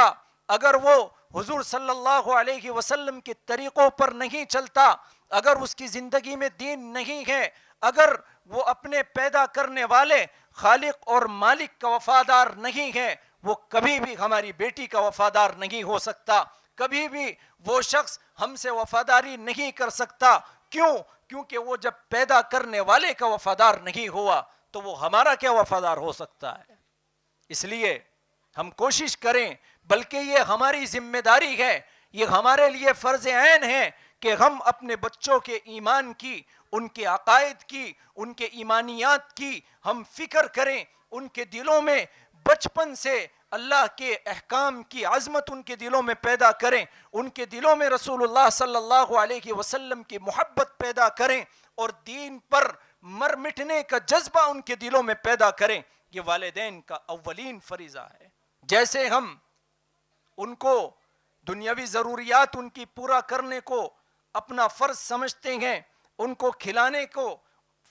اگر وہ حضور صلی اللہ علیہ وسلم کے طریقوں پر نہیں چلتا، اگر اس کی زندگی میں دین نہیں ہے، اگر وہ اپنے پیدا کرنے والے خالق اور مالک کا وفادار نہیں ہے، وہ کبھی بھی ہماری بیٹی کا وفادار نہیں ہو سکتا، کبھی بھی وہ شخص ہم سے وفاداری نہیں کر سکتا۔ کیوں؟ کیونکہ وہ جب پیدا کرنے والے کا وفادار نہیں ہوا تو وہ ہمارا کیا وفادار ہو سکتا ہے؟ اس لیے ہم کوشش کریں، بلکہ یہ ہماری ذمہ داری ہے، یہ ہمارے لیے فرض عین ہے کہ ہم اپنے بچوں کے ایمان کی، ان کے عقائد کی، ان کے ایمانیات کی ہم فکر کریں، ان کے دلوں میں بچپن سے اللہ کے احکام کی عظمت ان کے دلوں میں پیدا کریں، ان کے دلوں میں رسول اللہ صلی اللہ علیہ وسلم کی محبت پیدا کریں اور دین پر مر مٹنے کا جذبہ ان کے دلوں میں پیدا کریں۔ یہ والدین کا اولین فریضہ ہے۔ جیسے ہم ان کو دنیاوی ضروریات ان کی پورا کرنے کو اپنا فرض سمجھتے ہیں، ان کو کھلانے کو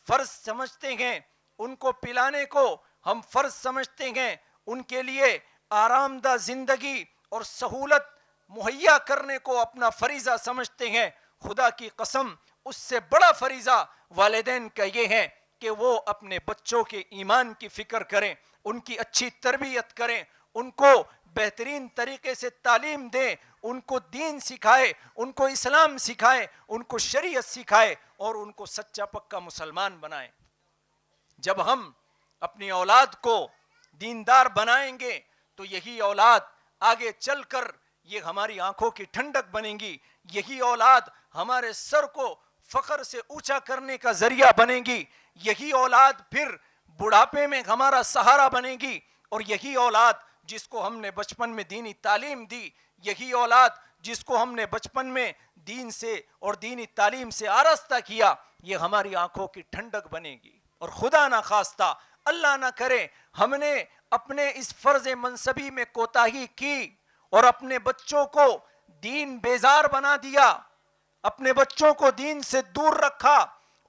فرض سمجھتے ہیں، ان کو پلانے کو ہم فرض سمجھتے ہیں، ان کے لیے آرام دہ زندگی اور سہولت مہیا کرنے کو اپنا فریضہ سمجھتے ہیں، خدا کی قسم اس سے بڑا فریضہ والدین کا یہ ہے کہ وہ اپنے بچوں کے ایمان کی فکر کریں، ان کی اچھی تربیت کریں، ان کو بہترین طریقے سے تعلیم دیں، ان کو دین سکھائے، ان کو اسلام سکھائے، ان کو شریعت سکھائے اور ان کو سچا پکا مسلمان بنائیں۔ جب ہم اپنی اولاد کو دیندار بنائیں گے تو یہی اولاد آگے چل کر یہ ہماری آنکھوں کی ٹھنڈک بنے گی، یہی اولاد ہمارے سر کو فخر سے اونچا کرنے کا ذریعہ بنے گی، یہی اولاد پھر بڑھاپے میں ہمارا سہارا بنے گی، اور یہی اولاد جس کو ہم نے بچپن میں دینی تعلیم دی، یہی اولاد جس کو ہم نے بچپن میں دین سے اور دینی تعلیم سے آراستہ کیا، یہ ہماری آنکھوں کی ٹھنڈک بنے گی۔ اور خدا نہ خواستہ، اللہ نہ کرے، ہم نے اپنے اس فرض منصبی میں کوتاہی کی اور اپنے بچوں کو دین بیزار بنا دیا، اپنے بچوں کو دین سے دور رکھا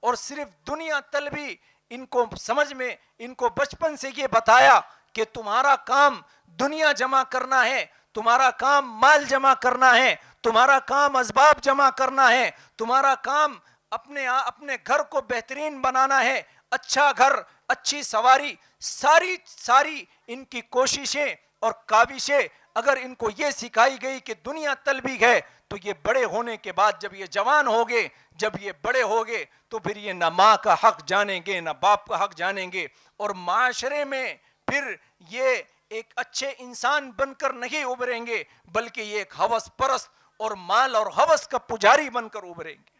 اور صرف دنیا طلبی ان کو سمجھ میں، ان کو بچپن سے یہ بتایا کہ تمہارا کام دنیا جمع کرنا ہے، تمہارا کام مال جمع کرنا ہے، تمہارا کام اسباب جمع کرنا ہے، تمہارا کام اپنے گھر کو بہترین بنانا ہے، اچھا گھر، اچھی سواری، ساری ان کی کوششیں اور کاوشیں اگر ان کو یہ سکھائی گئی کہ دنیا طلبی ہے تو یہ بڑے ہونے کے بعد جب یہ جوان ہوگے، جب یہ بڑے ہوگے تو پھر یہ نہ ماں کا حق جانیں گے نہ باپ کا حق جانیں گے، اور معاشرے میں پھر یہ ایک اچھے انسان بن کر نہیں ابھریں گے بلکہ یہ ایک ہوس پرست اور مال اور ہوس کا پجاری بن کر ابھریں گے۔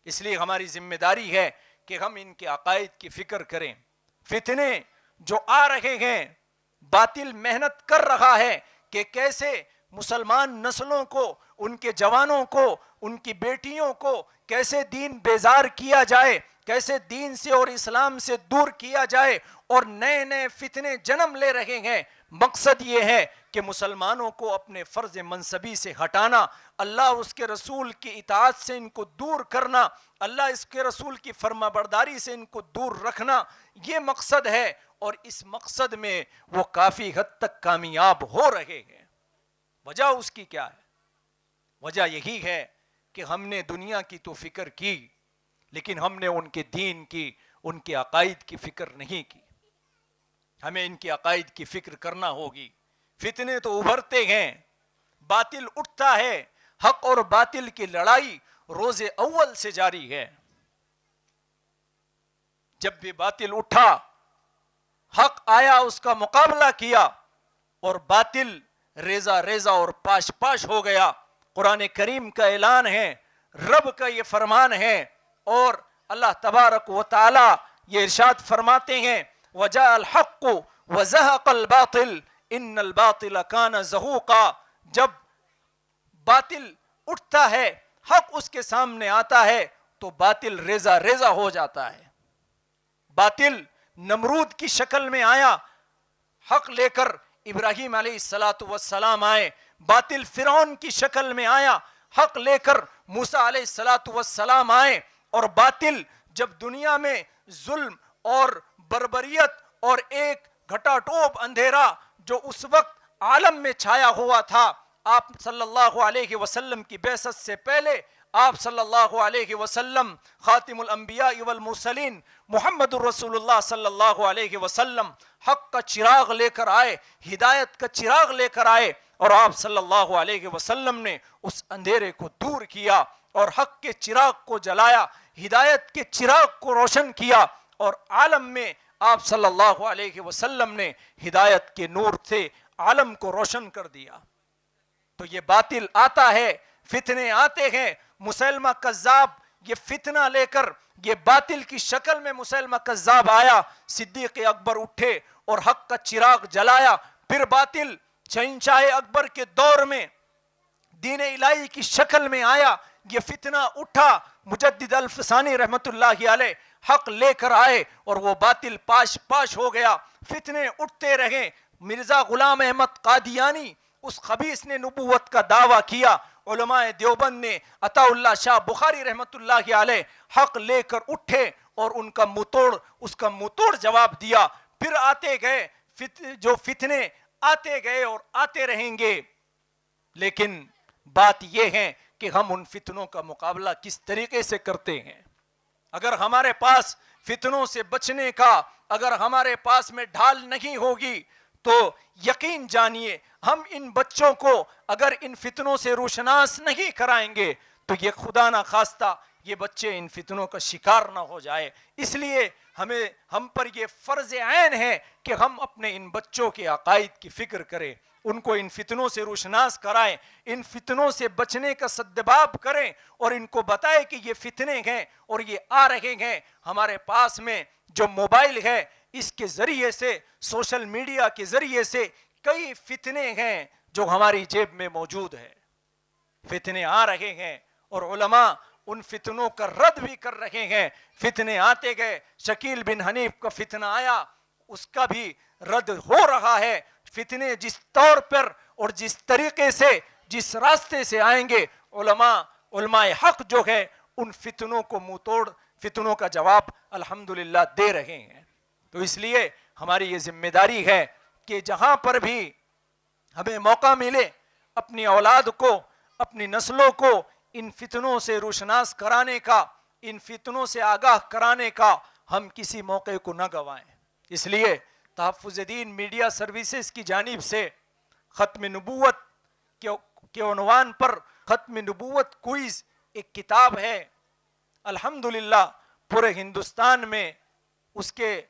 اس لیے ہماری ذمہ داری ہے کہ ہم ان کے عقائد کی فکر کریں۔ فتنے جو آ رہے ہیں، باطل محنت کر رہا ہے کہ کیسے مسلمان نسلوں کو، ان کے جوانوں کو، ان کی بیٹیوں کو کیسے دین بیزار کیا جائے، کیسے دین سے اور اسلام سے دور کیا جائے، اور نئے نئے فتنے جنم لے رہے ہیں۔ مقصد یہ ہے کہ مسلمانوں کو اپنے فرض منصبی سے ہٹانا، اللہ اور اس کے رسول کی اطاعت سے ان کو دور کرنا، اللہ اس کے رسول کی فرما برداری سے ان کو دور رکھنا، یہ مقصد ہے، اور اس مقصد میں وہ کافی حد تک کامیاب ہو رہے ہیں۔ وجہ اس کی کیا ہے؟ وجہ یہی ہے کہ ہم نے دنیا کی تو فکر کی، لیکن ہم نے ان کے دین کی، ان کے عقائد کی فکر نہیں کی. ہمیں ان کے عقائد کی فکر کرنا ہوگی. فتنے تو ابھرتے ہیں، باطل اٹھتا ہے، حق اور باطل کی لڑائی روز اول سے جاری ہے. جب بھی باطل اٹھا، حق آیا، اس کا مقابلہ کیا اور باطل ریزہ ریزہ اور پاش پاش ہو گیا. قرآن کریم کا اعلان ہے، رب کا یہ فرمان ہے، اور اللہ تبارک و تعالی یہ ارشاد فرماتے ہیں وَجَاءَ الْحَقُّ وَزَهَقَ الْبَاطِلُ إِنَّ الْبَاطِلَ كَانَ زَهُوقًا. جب باطل اٹھتا ہے، حق اس کے سامنے آتا ہے تو باطل ریزہ ریزہ ہو جاتا ہے. باطل نمرود کی شکل میں آیا، حق لے کر ابراہیم علیہ السلام آئے. باطل فرعون کی شکل میں آیا، حق لے کر موسیٰ علیہ السلام آئے. اور باطل جب دنیا میں ظلم اور بربریت اور ایک گھٹا ٹوپ اندھیرا جو اس وقت عالم میں چھایا ہوا تھا، آپ صلی اللہ علیہ وسلم کی بعثت سے پہلے آپ صلی اللہ علیہ وسلم خاتم الانبیاء والمرسلین محمد الرسول اللہ صلی اللہ علیہ وسلم حق کا چراغ لے کر آئے، ہدایت کا چراغ لے کر آئے، اور آپ صلی اللہ علیہ وسلم نے اس اندھیرے کو دور کیا اور حق کے چراغ کو جلایا، ہدایت کے چراغ کو روشن کیا، اور عالم میں آپ صلی اللہ علیہ وسلم نے ہدایت کے نور سے عالم کو روشن کر دیا. تو یہ باطل آتا ہے، فتنے آتے ہیں. مسیلمہ کذاب یہ فتنہ لے کر، یہ باطل کی شکل میں مسیلمہ کذاب آیا. صدیق اکبر اٹھے اور حق کا چراغ جلایا. پھر باطل شہنشاہ اکبر کے دور میں دین الہی کی شکل میں آیا، یہ فتنہ اٹھا. مجدد الفسانی رحمت اللہ علیہ حق لے کر آئے اور وہ باطل پاش پاش ہو گیا. فتنے اٹھتے رہے. مرزا غلام احمد قادیانی اس خبیث نے نبوت کا دعویٰ کیا. علماء دیوبند نے، عطا اللہ شاہ بخاری رحمت اللہ علیہ حق لے کر اٹھے اور ان کا اس کا منہ توڑ جواب دیا. پھر آتے گئے جو فتنے آتے گئے اور آتے رہیں گے. لیکن بات یہ ہے کہ ہم ان فتنوں کا مقابلہ کس طریقے سے کرتے ہیں. اگر ہمارے پاس فتنوں سے بچنے کا، اگر ہمارے پاس میں ڈھال نہیں ہوگی تو یقین جانیے ہم ان بچوں کو اگر ان فتنوں سے روشناس نہیں کرائیں گے تو یہ خدا نہ خواستہ یہ بچے ان فتنوں کا شکار نہ ہو جائے. اس لیے ہم پر یہ فرض عین ہے کہ ہم اپنے ان بچوں کے عقائد کی فکر کریں، ان کو ان فتنوں سے روشناس کرائیں، ان فتنوں سے بچنے کا سدباب کریں، اور ان کو بتائیں کہ یہ فتنے ہیں اور یہ آ رہے ہیں. ہمارے پاس میں جو موبائل ہے، اس کے ذریعے سے، سوشل میڈیا کے ذریعے سے کئی فتنے ہیں جو ہماری جیب میں موجود ہے. فتنے آ رہے ہیں اور علماء ان فتنوں کا رد بھی کر رہے ہیں. فتنے آتے گئے. شکیل بن حنیف کا فتنہ آیا، اس کا بھی رد ہو رہا ہے. فتنے جس طور پر اور جس طریقے سے، جس راستے سے آئیں گے، علماء حق جو ہے ان فتنوں کو منہ توڑ فتنوں کا جواب الحمدللہ دے رہے ہیں. تو اس لیے ہماری یہ ذمہ داری ہے کہ جہاں پر بھی ہمیں موقع ملے اپنی اولاد کو، اپنی نسلوں کو ان فتنوں سے روشناس کرانے کا، ان فتنوں سے آگاہ کرانے کا ہم کسی موقع کو نہ گوائیں. اس لیے تحفظ دین میڈیا سروسز کی جانب سے ختم نبوت کے عنوان پر ختم نبوت کوئز ایک کتاب ہے. الحمدللہ پورے ہندوستان میں اس کے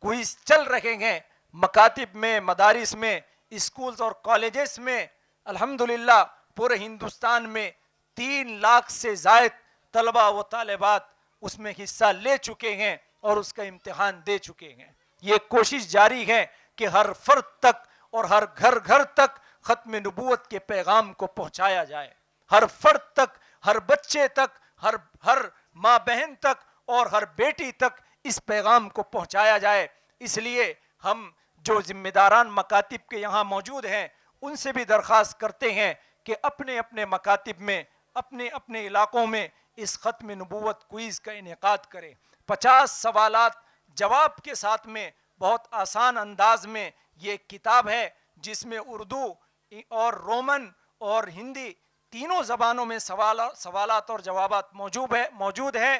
کوئز چل رہے ہیں، مکاتب میں، مدارس میں، اسکولز اور کالجز میں. الحمدللہ پورے ہندوستان میں 3 لاکھ سے زائد طلبہ و طالبات اس میں حصہ لے چکے ہیں اور اس کا امتحان دے چکے ہیں. یہ کوشش جاری ہے کہ ہر فرد تک اور ہر گھر تک ختم نبوت کے پیغام کو پہنچایا جائے. ہر فرد تک، ہر بچے تک، ہر ماں بہن تک اور ہر بیٹی تک اس پیغام کو پہنچایا جائے. اس لیے ہم جو ذمہ داران مکاتب کے یہاں موجود ہیں ان سے بھی درخواست کرتے ہیں کہ اپنے اپنے مکاتب میں، اپنے اپنے علاقوں میں اس ختم نبوت کوئز کا انعقاد کریں. 50 سوالات جواب کے ساتھ میں بہت آسان انداز میں یہ کتاب ہے جس میں اردو اور رومن اور ہندی تینوں زبانوں میں سوالات اور جوابات موجود ہے.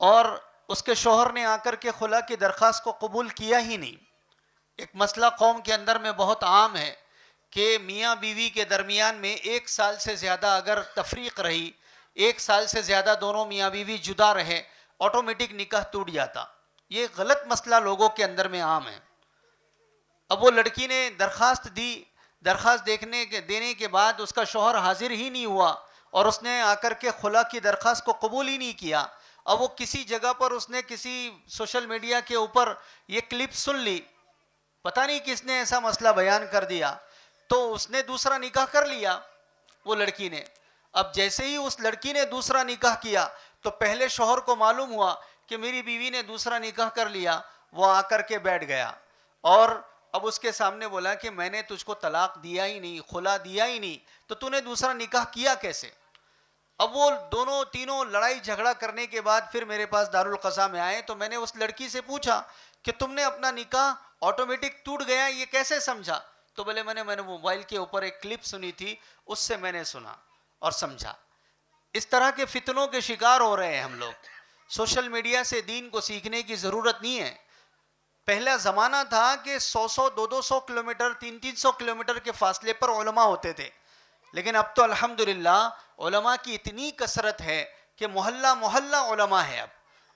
اور اس کے شوہر نے آ کر کے خلا کی درخواست کو قبول کیا ہی نہیں. ایک مسئلہ قوم کے اندر میں بہت عام ہے کہ میاں بیوی کے درمیان میں 1 سال سے زیادہ اگر تفریق رہی، 1 سال سے زیادہ دونوں میاں بیوی جدا رہے، آٹومیٹک نکاح ٹوٹ جاتا. یہ غلط مسئلہ لوگوں کے اندر میں عام ہے. اب وہ لڑکی نے درخواست دی، درخواست دینے کے بعد اس کا شوہر حاضر ہی نہیں ہوا اور اس نے آ کر کے خلا کی درخواست کو قبول ہی نہیں کیا. اب وہ کسی جگہ پر اس نے کسی سوشل میڈیا کے اوپر یہ کلپ سن لی، پتہ نہیں کس نے ایسا مسئلہ بیان کر دیا، تو اس نے دوسرا نکاح کر لیا وہ لڑکی نے. اب جیسے ہی اس لڑکی نے دوسرا نکاح کیا تو پہلے شوہر کو معلوم ہوا کہ میری بیوی نے دوسرا نکاح کر لیا. وہ آ کر کے بیٹھ گیا اور اب اس کے سامنے بولا کہ میں نے تجھ کو طلاق دیا ہی نہیں، خلا دیا ہی نہیں، تو تو نے دوسرا نکاح کیا کیسے؟ اب وہ دونوں تینوں لڑائی جھگڑا کرنے کے بعد پھر میرے پاس دارالقضاء میں آئے تو میں نے اس لڑکی سے پوچھا کہ تم نے اپنا نکاح آٹومیٹک ٹوٹ گیا یہ کیسے سمجھا؟ تو بولے میں نے موبائل کے اوپر ایک کلپ سنی تھی، اس سے میں نے سنا اور سمجھا. اس طرح کے فتنوں کے شکار ہو رہے ہیں ہم لوگ. سوشل میڈیا سے دین کو سیکھنے کی ضرورت نہیں ہے. پہلا زمانہ تھا کہ 100 200 کلومیٹر 300 کلومیٹر کے فاصلے پر علماء ہوتے تھے، لیکن اب تو الحمدللہ علماء کی اتنی کثرت ہے کہ محلہ محلہ علماء ہے اب،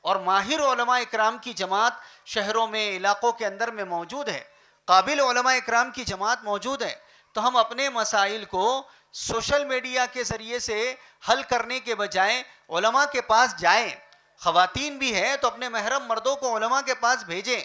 اور ماہر علماء اکرام کی جماعت شہروں میں علاقوں کے اندر میں موجود ہے، قابل علماء اکرام کی جماعت موجود ہے. تو ہم اپنے مسائل کو سوشل میڈیا کے ذریعے سے حل کرنے کے بجائے علماء کے پاس جائیں. خواتین بھی ہے تو اپنے محرم مردوں کو علماء کے پاس بھیجیں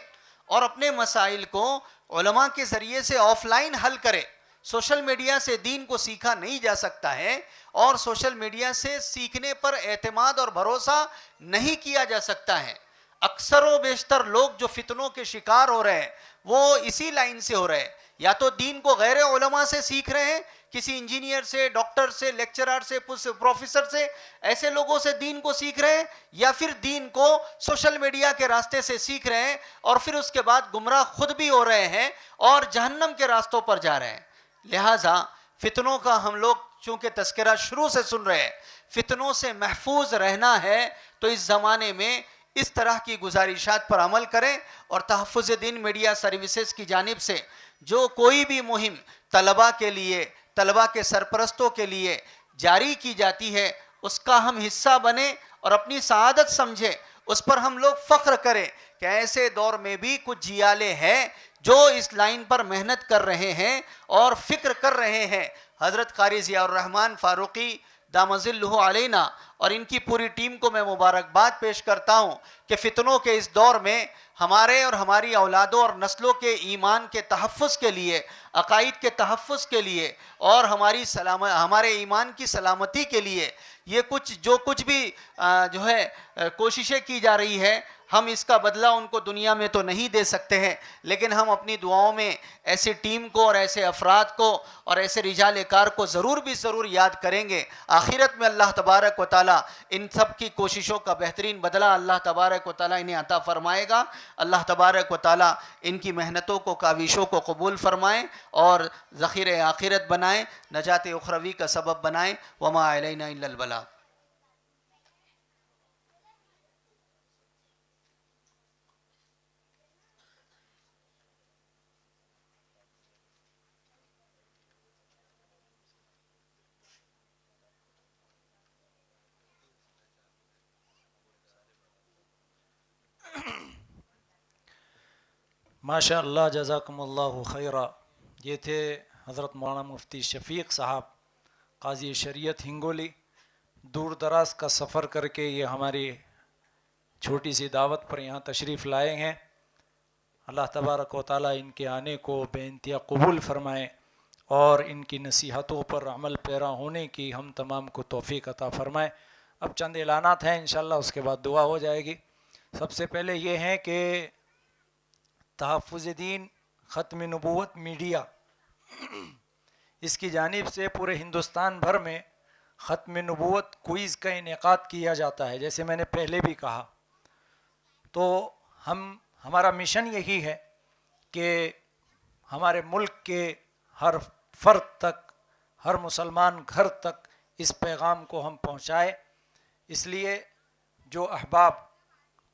اور اپنے مسائل کو علماء کے ذریعے سے آف لائن حل کریں. سوشل میڈیا سے دین کو سیکھا نہیں جا سکتا ہے اور سوشل میڈیا سے سیکھنے پر اعتماد اور بھروسہ نہیں کیا جا سکتا ہے. اکثر و بیشتر لوگ جو فتنوں کے شکار ہو رہے ہیں وہ اسی لائن سے ہو رہے ہیں. یا تو دین کو غیر علماء سے سیکھ رہے ہیں، کسی انجینئر سے، ڈاکٹر سے، لیکچرر سے، پروفیسر سے، ایسے لوگوں سے دین کو سیکھ رہے ہیں، یا پھر دین کو سوشل میڈیا کے راستے سے سیکھ رہے ہیں اور پھر اس کے بعد گمراہ خود بھی ہو رہے ہیں اور جہنم کے راستوں پر جا رہے ہیں. لہٰذا فتنوں کا ہم لوگ چونکہ تذکرہ شروع سے سن رہے ہیں، فتنوں سے محفوظ رہنا ہے تو اس زمانے میں اس طرح کی گزارشات پر عمل کریں. اور تحفظ دین میڈیا سروسز کی جانب سے جو کوئی بھی مہم طلباء کے لیے، طلباء کے سرپرستوں کے لیے جاری کی جاتی ہے اس کا ہم حصہ بنیں اور اپنی سعادت سمجھیں، اس پر ہم لوگ فخر کریں کہ ایسے دور میں بھی کچھ جیالے ہیں جو اس لائن پر محنت کر رہے ہیں اور فکر کر رہے ہیں. حضرت قاری ضیاء الرحمن فاروقی دام ظلہ علینا اور ان کی پوری ٹیم کو میں مبارکباد پیش کرتا ہوں کہ فتنوں کے اس دور میں ہمارے اور ہماری اولادوں اور نسلوں کے ایمان کے تحفظ کے لیے، عقائد کے تحفظ کے لیے اور ہمارے ایمان کی سلامتی کے لیے یہ جو کچھ بھی جو ہے کوششیں کی جا رہی ہے، ہم اس کا بدلہ ان کو دنیا میں تو نہیں دے سکتے ہیں، لیکن ہم اپنی دعاؤں میں ایسی ٹیم کو اور ایسے افراد کو اور ایسے رجال کار کو ضرور یاد کریں گے. آخرت میں اللہ تبارک و تعالیٰ ان سب کی کوششوں کا بہترین بدلہ اللہ تبارک و تعالیٰ انہیں عطا فرمائے گا. اللہ تبارک و تعالیٰ ان کی محنتوں کو، کاوشوں کو قبول فرمائیں اور ذخیرہ آخرت بنائیں، نجات اخروی کا سبب بنائیں. وما علینا الا البلاغ. ماشاء اللہ، جزاکم اللہ خیرہ. یہ تھے حضرت مولانا مفتی شفیق صاحب قاضی شریعت ہنگولی. دور دراز کا سفر کر کے یہ ہماری چھوٹی سی دعوت پر یہاں تشریف لائے ہیں. اللہ تبارک و تعالیٰ ان کے آنے کو بے انتہا قبول فرمائیں اور ان کی نصیحتوں پر عمل پیرا ہونے کی ہم تمام کو توفیق عطا فرمائیں. اب چند اعلانات ہیں انشاءاللہ، اس کے بعد دعا ہو جائے گی. سب سے پہلے یہ ہے کہ تحفظ دین ختم نبوت میڈیا اس کی جانب سے پورے ہندوستان بھر میں ختم نبوت کوئز کا انعقاد کیا جاتا ہے. جیسے میں نے پہلے بھی کہا، تو ہمارا مشن یہی ہے کہ ہمارے ملک کے ہر فرد تک، ہر مسلمان گھر تک اس پیغام کو ہم پہنچائیں. اس لیے جو احباب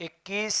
21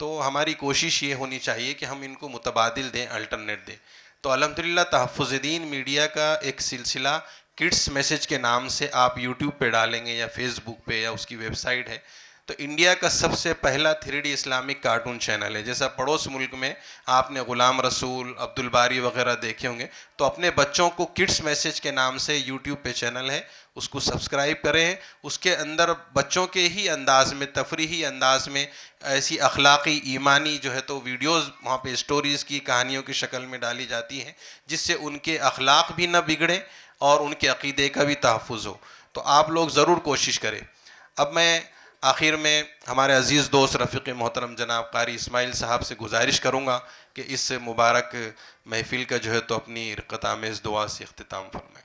تو ہماری کوشش یہ ہونی چاہیے کہ ہم ان کو متبادل دیں، الٹرنیٹ دیں. تو الحمدللہ تحفظ دین میڈیا کا ایک سلسلہ کڈس میسج کے نام سے آپ یوٹیوب پہ ڈالیں گے یا فیس بک پہ یا اس کی ویب سائٹ ہے، تو انڈیا کا سب سے پہلا 3D اسلامک کارٹون چینل ہے. جیسا پڑوس ملک میں آپ نے غلام رسول، عبد الباری وغیرہ دیکھے ہوں گے، تو اپنے بچوں کو کڈس میسج کے نام سے یوٹیوب پہ چینل ہے، اس کو سبسکرائب کریں. اس کے اندر بچوں کے ہی انداز میں، تفریحی انداز میں ایسی اخلاقی ایمانی جو ہے تو ویڈیوز وہاں پہ اسٹوریز کی، کہانیوں کی شکل میں ڈالی جاتی ہیں، جس سے ان کے اخلاق بھی نہ بگڑیں اور ان کے عقیدے کا بھی تحفظ ہو. تو آپ لوگ ضرور کوشش کریں. اب میں آخر میں ہمارے عزیز دوست رفیق محترم جناب قاری اسماعیل صاحب سے گزارش کروں گا کہ اس مبارک محفل کا جو ہے تو اپنی رقت آمیز دعا سے اختتام فرمائیں.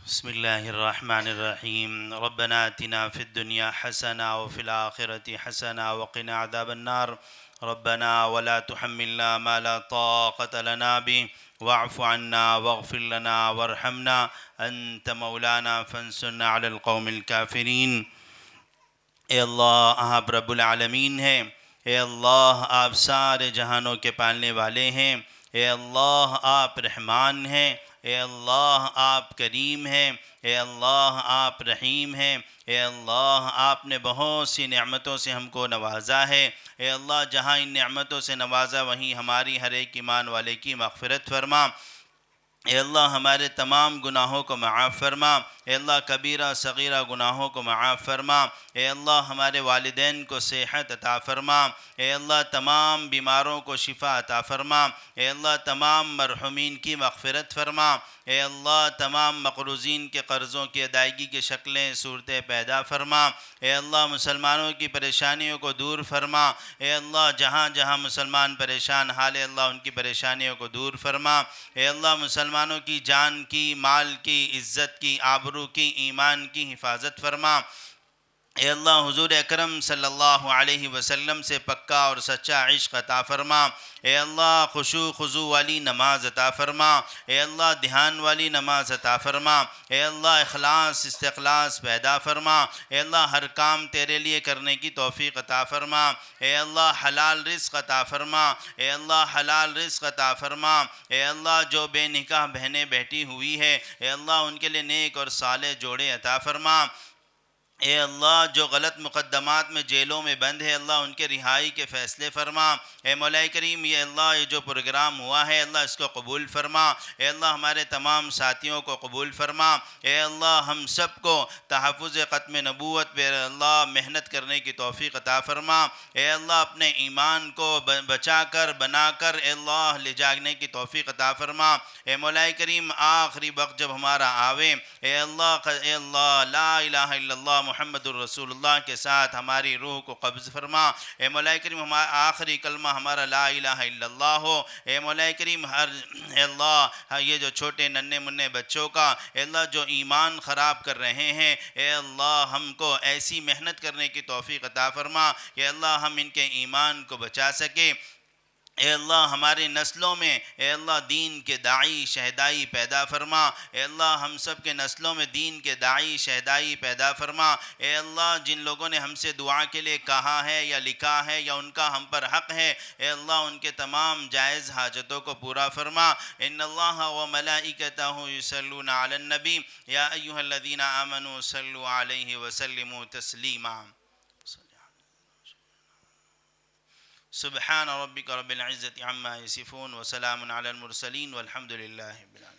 بسم الله الرحمن الرحيم. ربنا آتنا في الدنيا حسنة وفي الآخرة حسنة وقنا عذاب النار. ربنا ولا تحملنا ما لا طاقة لنا به واعف عنا واغفر لنا وارحمنا أنت مولانا فانصرنا على القوم الكافرين. اے اللہ آپ رب العالمین ہیں. اے اللہ آپ سارے جہانوں کے پالنے والے ہیں. اے اللہ آپ رحمان ہیں. اے اللہ آپ کریم ہیں. اے اللہ آپ رحیم ہیں. اے اللہ آپ نے بہت سی نعمتوں سے ہم کو نوازا ہے. اے اللہ جہاں ان نعمتوں سے نوازا وہیں ہماری ہر ایک ایمان والے کی مغفرت فرما. اے اللہ ہمارے تمام گناہوں کو معاف فرما. اے اللہ کبیرہ صغیرہ گناہوں کو معاف فرما. اے اللہ ہمارے والدین کو صحت عطا فرما. اے اللہ تمام بیماروں کو شفا عطا فرما. اے اللہ تمام مرحومین کی مغفرت فرما. اے اللہ تمام مقروضین کے قرضوں کی ادائیگی کی شکلیں صورتیں پیدا فرما. اے اللہ مسلمانوں کی پریشانیوں کو دور فرما. اے اللہ جہاں جہاں مسلمان پریشان حال اللہ ان کی پریشانیوں کو دور فرما. اے اللہ مسلمانوں کی جان کی، مال کی، عزت کی، آبرو کی، ایمان کی حفاظت فرما. اے اللہ حضور اکرم صلی اللہ علیہ وسلم سے پکا اور سچا عشق عطا فرما. اے اللہ خشوع خضوع والی نماز عطا فرما. اے اللہ دھیان والی نماز عطا فرما. اے اللہ اخلاص استخلاص پیدا فرما. اے اللہ ہر کام تیرے لیے کرنے کی توفیق عطا فرما. اے اللہ حلال رزق عطا فرما. اے اللہ حلال رزق عطا فرما. اے اللہ جو بے نکاح بہنیں بیٹھی ہوئی ہے اے اللہ ان کے لیے نیک اور صالح جوڑے عطا فرما. اے اللہ جو غلط مقدمات میں جیلوں میں بند ہے اللہ ان کے رہائی کے فیصلے فرما. اے مولا کریم یہ اللہ یہ جو پروگرام ہوا ہے اللہ اس کو قبول فرما. اے اللہ ہمارے تمام ساتھیوں کو قبول فرما. اے اللہ ہم سب کو تحفظ ختم نبوت پہ اللہ محنت کرنے کی توفیق عطا فرما. اے اللہ اپنے ایمان کو بچا کر بنا کر اے اللہ لے جانے کی توفیق عطا فرما. اے مولا کریم آخری وقت جب ہمارا آوے اے اللہ لا الہ الا اللہ محمد الرسول اللہ کے ساتھ ہماری روح کو قبض فرما. اے مولا کریم ہمارا آخری کلمہ ہمارا لا الہ الا اللہ ہو. اے مولا کریم اے اللہ یہ جو چھوٹے ننھے منھے بچوں کا اے اللہ جو ایمان خراب کر رہے ہیں اے اللہ ہم کو ایسی محنت کرنے کی توفیق عطا فرما کہ اللہ ہم ان کے ایمان کو بچا سکے. اے اللہ ہماری نسلوں میں اے اللہ دین کے داعی شہدائی پیدا فرما. اے اللہ ہم سب کے نسلوں میں دین کے داعی شہدائی پیدا فرما. اے اللہ جن لوگوں نے ہم سے دعا کے لیے کہا ہے یا لکھا ہے یا ان کا ہم پر حق ہے اے اللہ ان کے تمام جائز حاجتوں کو پورا فرما. ان اللہ و ملائکتہ یصلون علی النبی یا ایھا الذین آمنوا صلوا علیہ وسلموا تسلیما. سبحان ربک رب العزة عما یصفون وسلام علی المرسلین والحمد للہ رب العالمین.